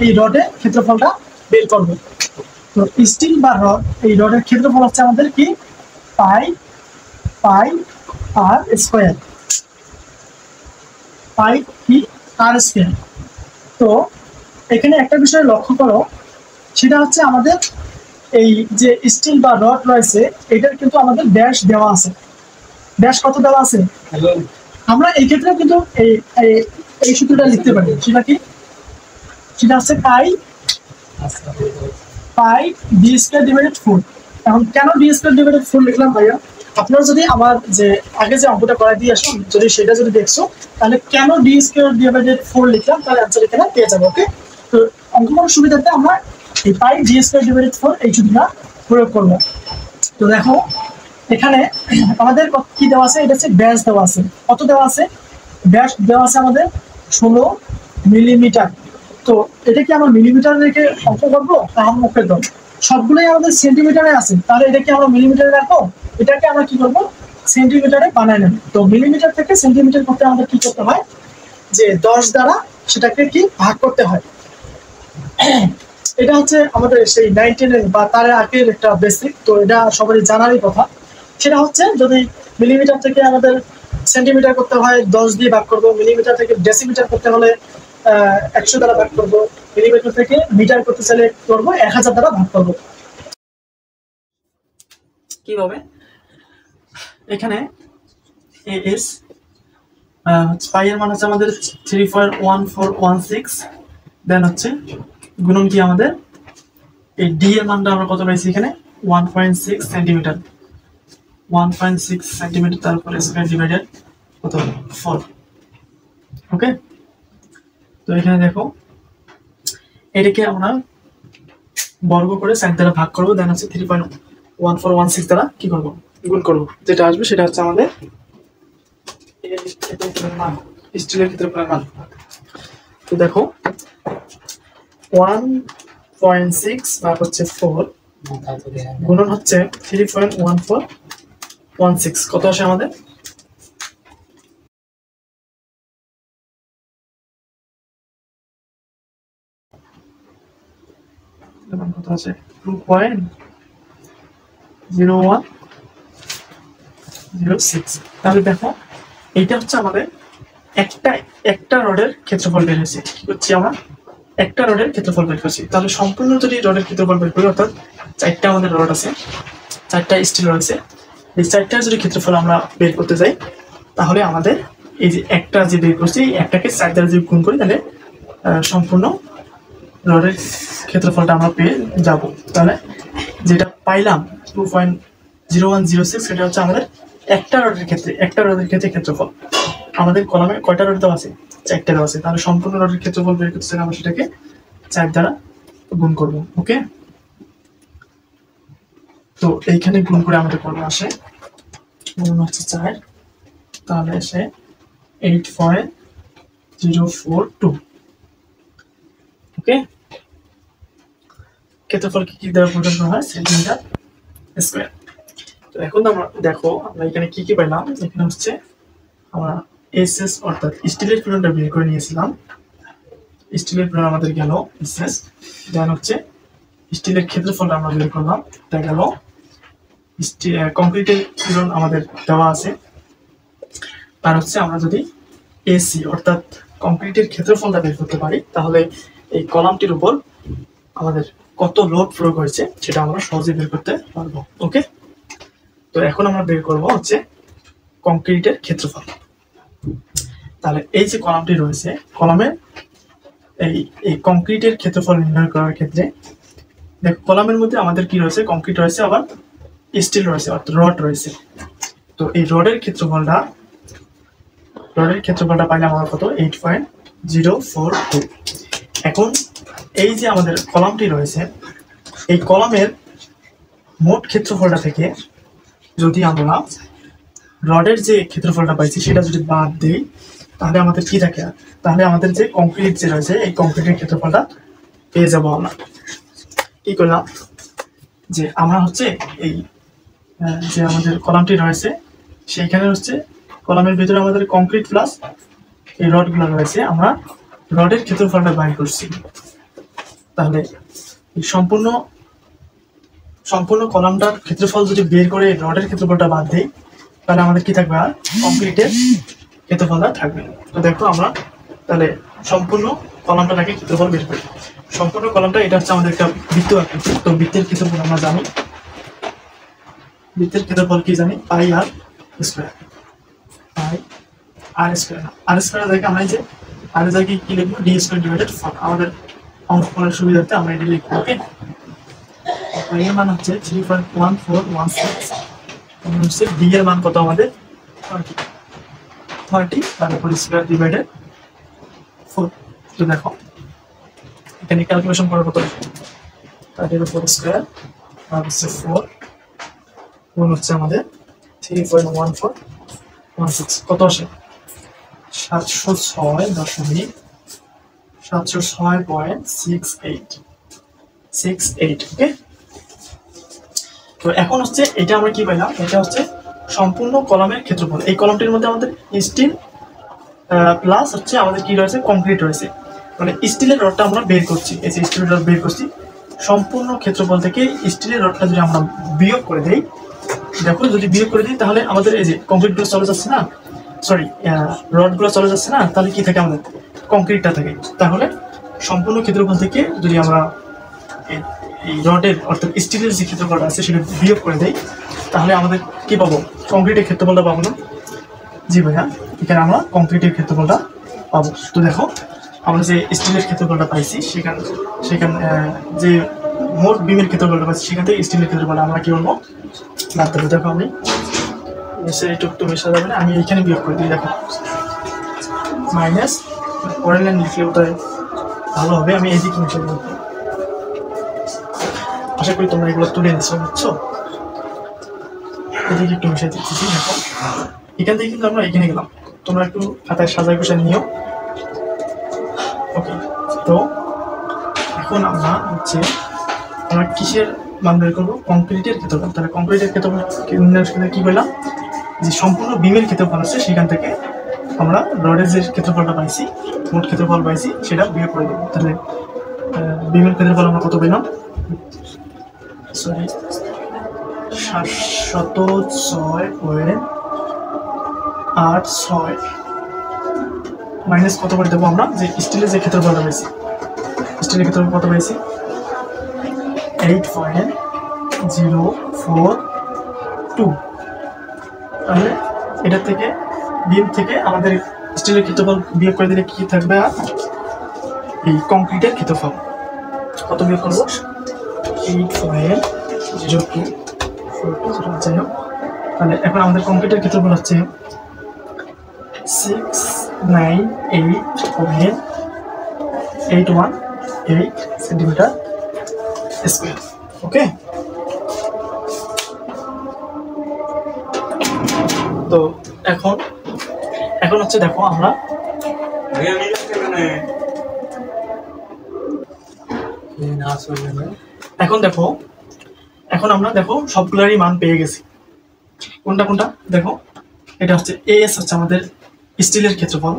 [SPEAKER 1] এই রডের ক্ষেত্রফলটা বের করবো। তো স্টিল বা রড, এই রডের ক্ষেত্রফল হচ্ছে আমাদের কি পাই আর স্কয়ার, পাই কি আর স্কয়ার। তো এখানে একটা বিষয় লক্ষ্য করো, সেটা হচ্ছে আমাদের এই যে স্টিল বা রড রয়েছে এটার কিন্তু আমাদের ব্যাস দেওয়া আছে। ব্যাস কত দেওয়া আছে? আমরা এই ক্ষেত্রে কিন্তু এই সূত্রটা লিখতে পারি। সেটা কি? সেটা হচ্ছে পাই ডি স্কয়ার ডিভাইডেড 4। এখন কেন ডি স্কয়ার ডিভাইডেড 4 লিখলাম ভাইয়া? আপনারা যদি আমার যে আগে যে অঙ্কটা করাই দিয়ে আসুন, যদি সেটা যদি দেখছো, তাহলে কেন ডি স্কয়ার ডিভাইডেড 4 লিখলাম তাহলে অ্যান্সার এখানে পেয়ে যাবো। ওকে, তো অঙ্ক করার সুবিধাতে আমরা এই পাই ডি স্কয়ার ডিভাইডেড 4 এই সূত্রটা প্রয়োগ করবো। তো দেখো এখানে আমাদের কি দেওয়া আছে? এটা হচ্ছে ব্যাস দেওয়া আছে। কত দেওয়া আছে? ব্যাস দেওয়া আছে আমাদের 16 মিলিমিটার। তো এটা কি আমরা মিলিমিটার রেখে অঙ্ক করবো? তাহলে মুখের দম সবগুলোই আমাদের সেন্টিমিটারে আছে, তাহলে এটা কি আমরা মিলিমিটারে রাখবো? এটাকে আমরা কি করবো? সেন্টিমিটারে বানাই নেব। তো মিলিমিটার থেকে সেন্টিমিটার করতে আমাদের কি করতে হয়? যে 10 দ্বারা সেটাকে কি ভাগ করতে হয়। এটা হচ্ছে আমাদের সেই 9-10 বা তার আগের একটা বেসিক, তো এটা সবারই জানারই কথা। সেটা হচ্ছে যদি মিলিমিটার থেকে আমাদের সেন্টিমিটার করতে হয় 10 দিয়ে ভাগ করবো, মিলিমিটার থেকে ডেসিমিটার করতে হলে 100 দ্বারা ভাগ করবো, মিলিমিটার থেকে মিটার করতে চাইলে করবো 1000 দ্বারা ভাগ করবো। কিভাবে? এখানে এস পাই এর মান হচ্ছে আমাদের 3.1416, দেন হচ্ছে গুণন কি আমাদের এই ডি এর মানটা আমরা কত পাইছি এখানে 1.6 সেন্টিমিটার, 1.6 সেন্টিমিটার, তারপরে স্কয়ার ডিভাইডেড কত 4। ওকে, তো এখানে দেখো এটাকে আমরা বর্গ করে 60 দ্বারা ভাগ করবো, দেন হচ্ছে 3.1416 দ্বারা কি করবো? গুণ করবো। যেটা আসবে সেটা হচ্ছে আমাদের মান, স্টিলের ক্ষেত্রফলের মান। তো দেখো 1.6 ভাগ হচ্ছে 4 গুণন হচ্ছে 3.1416, কত আসে আমাদের? কত আছে? 2.0106। তাহলে দেখো এইটা হচ্ছে আমাদের একটা রডের ক্ষেত্রফল বের হয়েছে। কি করছি আমরা? একটা রডের ক্ষেত্রফল বের করছি। তাহলে সম্পূর্ণ যদি রডের ক্ষেত্রফল বের করি, অর্থাৎ 4টা আমাদের রড আছে, 4টা স্টিল রয়েছে, এই 4টার যদি ক্ষেত্রফল আমরা বের করতে যাই, তাহলে আমাদের এই যে একটা যে বের করছি, একটাকে 4 দ্বারা যদি গুণ করি, তাহলে সম্পূর্ণ রডের ক্ষেত্রফলটা আমরা পেয়ে যাব। তাহলে যেটা পাইলাম 2.0106, সেটা হচ্ছে আমাদের একটা রডের ক্ষেত্রে ক্ষেত্রফল। আমাদের কলামে কয়টা রড দেওয়া আছে? 4টা দেওয়া আছে। তাহলে সম্পূর্ণ রডের ক্ষেত্রফল বের করতে চাইলে আমরা সেটাকে 4 দ্বারা গুণ করব। ওকে, তো এইখানে গুণ করে আমাদের কত আসে? গুণ হচ্ছে 4, তাহলে আসে 8.042। ওকে, ক্ষেত্রফল কি দ্বারা প্রকাশ করা হয়? Centimetre square. তো এখন আমরা দেখো আমরা এখানে কি কি পেলাম। এখানে হচ্ছে আমরা এসএস অর্থাৎ স্টিলের পিরনটা বের করে নিয়েছিলাম। স্টিলের পিরন আমাদের গেল এসএস, দেন হচ্ছে স্টিলের ক্ষেত্রফলটা আমরা বের করলাম, এটা গেল। কংক্রিটের পিরন আমাদের দেওয়া আছে, আর হচ্ছে আমরা যদি এসি অর্থাৎ কংক্রিটের ক্ষেত্রফলটা বের করতে পারি, তাহলে এই কলামটির উপর আমাদের কত লোড প্রয়োগ হয়েছে সেটা আমরা সহজে বের করতে পারবো। ওকে, তো এখন আমরা বের করব হচ্ছে কংক্রিটের ক্ষেত্রফল। তাহলে এই যে কলামটি রয়েছে, কলামের এই কংক্রিটের ক্ষেত্রফল নির্ণয় করার ক্ষেত্রে দেখো কলামের মধ্যে আমাদের কি রয়েছে, কংক্রিট রয়েছে, আবার স্টিল রয়েছে অর্থাৎ রড রয়েছে। তো এই রডের ক্ষেত্রফলটা পাইলে আমরা কত 8.042। এখন এই যে আমাদের কলামটি রয়েছে, এই কলামের মোট ক্ষেত্রফলটা থেকে যদি আমরা রডের যে ক্ষেত্রফলটা পাইছি সেটা যদি বাদ দিই, তাহলে আমাদের কি থাকে, তাহলে আমাদের যে কংক্রিট যে রয়েছে এই কংক্রিটের ক্ষেত্রফলটা পেয়ে যাবো। আমরা কি করলাম যে আমরা হচ্ছে এই যে আমাদের কলামটি রয়েছে সেইখানে হচ্ছে কলামের ভিতরে আমাদের কংক্রিট প্লাস এই রডগুলো রয়েছে, আমরা রডের ক্ষেত্রফলটা বাইর করছি। তাহলে এই সম্পূর্ণ কলামটার ক্ষেত্রফল যদি বের করে রডের ক্ষেত্রফলটা বাদ দিই, তাহলে আমাদের কি থাকবে, আর কংক্রিটের ক্ষেত্রফলটা থাকবে। তো দেখো আমরা তাহলে সম্পূর্ণ কলামটাকে ক্ষেত্রফল বের করি। সম্পূর্ণ কলামটা এটা হচ্ছে আমাদের একটা বৃত্ত আকৃতি। তো বৃত্তের ক্ষেত্রফল আমরা জানি, বৃত্তের ক্ষেত্রফল কি জানি, পাই আর স্কয়ার। পাই আর স্কয়ার, আর স্কয়ার দেখে আমরা এই যে আর জায়গায় কি লিখবো, ডি স্কয়ার ডিভাইডেড 4। আমাদের অঙ্ক করার সুবিধার্থে আমরা এটি লিখবো। ওকে, এর মান হচ্ছে 3.1416। হচ্ছে ডি এর মান কত আমাদের 30, তারপর স্কয়ার ডিভাইডেড 4। তো দেখো এখানে ক্যালকুলেশন করার কত, 30 স্কয়ার আর হচ্ছে 4 গুণ হচ্ছে আমাদের 3.1416, কত আসে 706.68। ওকে, তো এখন হচ্ছে এটা আমরা কি পাইলাম, এটা হচ্ছে সম্পূর্ণ কলামের ক্ষেত্রফল। এই কলামটির মধ্যে আমাদের স্টিল প্লাস হচ্ছে আমাদের কি রয়েছে, কংক্রিট রয়েছে। মানে স্টিলের রডটা আমরা বের করছি, এই যে স্টিলের রড বের করছি, সম্পূর্ণ ক্ষেত্রফল থেকে স্টিলের রডটা যদি আমরা বিয়োগ করে দেই, দেখো যদি বিয়োগ করে দিই তাহলে আমাদের এই যে কংক্রিটগুলো চলে যাচ্ছে না, সরি রডগুলো চলে যাচ্ছে না, তাহলে কি থাকে আমাদের কংক্রিটটা থাকে। তাহলে সম্পূর্ণ ক্ষেত্রফল থেকে যদি আমরা এই রডের অর্থাৎ স্টিলের যে ক্ষেত্রফলটা আছে সেটা বিয়োগ করে দেই, তাহলে আমাদের কি পাবো, কংক্রিটের ক্ষেত্রফলটা পাবো না। জি ভাইয়া, এখানে আমরা কংক্রিটের ক্ষেত্রফলটা পাবো। তো দেখো আমরা যে স্টিলের ক্ষেত্রফলটা পাইছি সেখানে যে মোট বিমের ক্ষেত্রফলটা পাইছি সেখান থেকে স্টিলের ক্ষেত্রফলটা আমরা কি বলবো বাদ দেবো। দেখো আমি একটু মেশা যাবে না, আমি এইখানে বিয়োগ করে দিই। দেখো মাইনাস, পরের লাইন লিখলে ওটাই ভালো হবে, আমি এইদিকে মিশে দেবো। আশা করি তোমরা এগুলো তুলে নিচ্ছ, বুঝছো? এদিকে একটু মিশিয়ে দিচ্ছি। দেখো এখান থেকে কিন্তু আমরা এখানে গেলাম, তোমরা একটু খাতায় সাজায় গুছায় নিও। ওকে, তো এখন আমরা হচ্ছে আমরা কিসের মান বের করবো, কংক্রিটের ক্ষেত্রফল। তাহলে কংক্রিটের ক্ষেত্রফল কি বললাম, যে সম্পূর্ণ বিমের ক্ষেত্রফল আছে সেখান থেকে আমরা রডের যে ক্ষেত্রফলটা পাইছি, মোট ক্ষেত্রফল পাইছি, সেটা বিয়োগ করে দেবো। তাহলে বিমের ক্ষেত্রফল আমরা কত পেলাম, সরি 706.86 মাইনাস কত করে দেবো আমরা, যে স্টিলের যে ক্ষেত্রফলটা পাইছি, স্টিলের ক্ষেত্রফল কত পাইছি 8.042। তাহলে এটা থেকে বিম থেকে আমাদের স্টিলের ক্ষেত্রফল বিয়োগ করে দিলে কি থাকবে, আর এই কংক্রিটের ক্ষেত্রফল কত বিয়োগ করবো 8.042। যাই হোক, তাহলে এখন আমাদের কংক্রিটের ক্ষেত্রফল হচ্ছে 698.818 সেন্টিমিটার স্কয়ার। ওকে, তো এখন হচ্ছে দেখো আমরা এখন আমরা দেখো সবগুলোরই মান পেয়ে গেছি। কোনটা দেখো, এটা হচ্ছে এস হচ্ছে আমাদের স্টিলের ক্ষেত্রফল।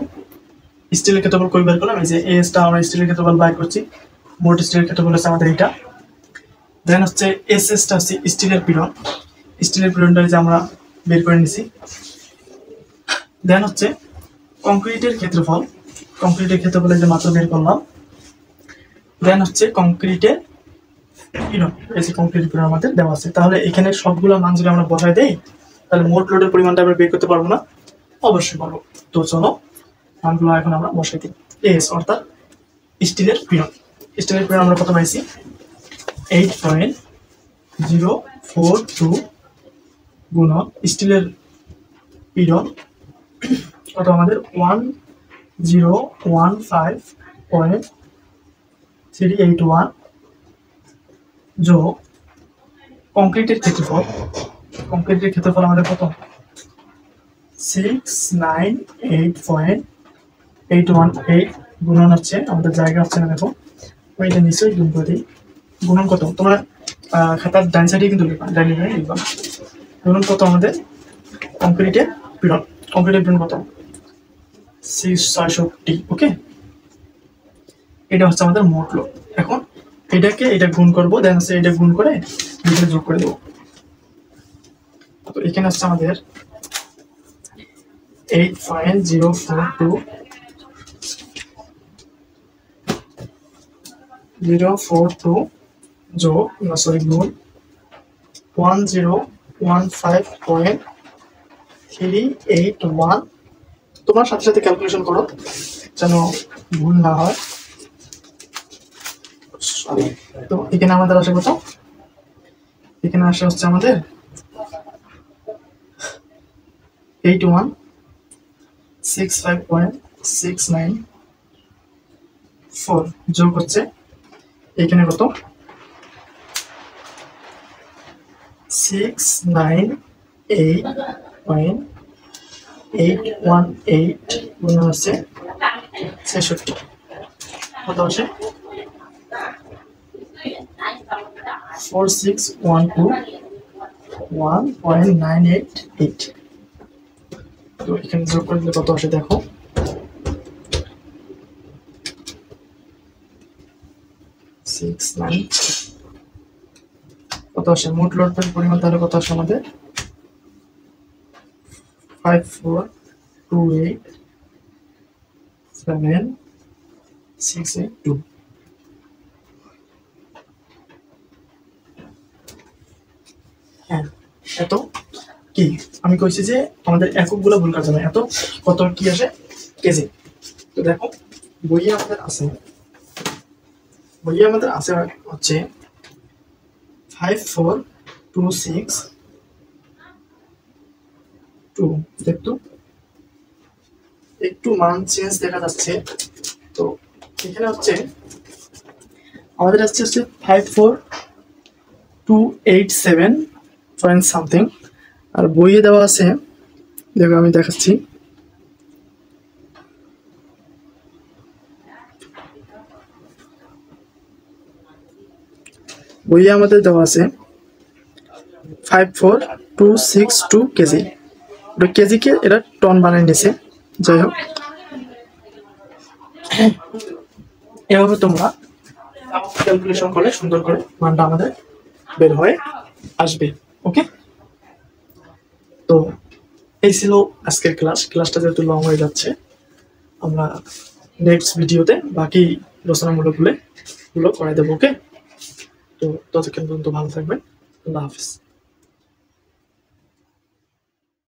[SPEAKER 1] স্টিলের ক্ষেত্রফল কই বের করলাম, এই যে এসটা আমরা স্টিলের ক্ষেত্রফল বাইর করছি, মোট স্টিলের ক্ষেত্রফল হচ্ছে আমাদের এইটা। দেন হচ্ছে এসটা হচ্ছে স্টিলের পীড়ন, স্টিলের পীড়নটা যে আমরা বের করে নিছি। দেন হচ্ছে কংক্রিটের ক্ষেত্রফলের যে মাত্রা বের করলাম, দেন হচ্ছে কংক্রিটের পীড়ন, এই যে কংক্রিট পীড়ন আমাদের দেওয়া আছে। তাহলে এখানে সবগুলো মান যদি আমরা বসায় দেই তাহলে মোট লোডের পরিমাণটা আমরা বের করতে পারবো না? অবশ্যই পারবো। তো চলো মানগুলো এখন আমরা বসাই দিই। এস অর্থাৎ স্টিলের পীড়ন আমরা কত পাইছি? 8.042 গুণন স্টিলের পীড়ন কত আমাদের 1015.381 যোগ কংক্রিটের ক্ষেত্রফল আমাদের কত? 698.818 গুণন হচ্ছে আমাদের জায়গা হচ্ছে না, দেখো ওইটা নিশ্চয়ই গুণ করে দিই। গুণন কত তোমরা খাতার ডান সাইডে কিন্তু লিখবা, গুণন কত আমাদের কংক্রিটের পীড়ন কত? 660। ওকে, এটা হচ্ছে আমাদের মোট লোড। এখন এটা গুণ করবো, দেন হচ্ছে এটা গুণ করে দুটো যোগ করে দেবো। তো এখানে হচ্ছে আমাদের 8.042 যোগ গুণ 1015.381। তোমার সাথে সাথে ক্যালকুলেশন করো যেন ভুল না হয়। তো এখানে আমাদের আসে কত? এখানে আসে হচ্ছে আমাদের 8165.694 যোগ হচ্ছে এখানে কত? 698.818 গুণ হচ্ছে 66 কত আসে? 46121.988। তো এখানে যোগ করে দিলে কত আসে দেখো? 69 কত আসে? মোট লোডের পরিমাণ তাহলে কত আসে আমাদের? 54287,682। হ্যাঁ, এত কি আমি কইছি যে আমাদের এককগুলো ভুল কাজ হবে। এত কত কি আসে? কেজি। তো দেখো বইয়ে আমাদের আছে হচ্ছে 54262। দেখতো একটু মান চেঞ্জ দেখা যাচ্ছে। তো এখানে হচ্ছে আমাদের হচ্ছে 54287 পয়েন্ট সামথিং, আর বইয়ে দেওয়া আছে, দেখো আমি দেখাচ্ছি। বইয়ে আমাদের দেওয়া আছে 54262 কেজি। কেজিকে এরা টন বানিয়ে নিছে। যাই হোক, এভাবে তোমরা ক্যালকুলেশন করলে সুন্দর করে মানটা আমাদের বের হয়ে আসবে। ওকে, তো এই ছিল আজকের ক্লাসটা যেহেতু লং হয়ে যাচ্ছে, আমরা নেক্সট ভিডিওতে বাকি রচনামূলকগুলো করাই দেবো। ওকে, তো ততক্ষণ পর্যন্ত ভালো থাকবেন। আল্লাহ হাফিজ।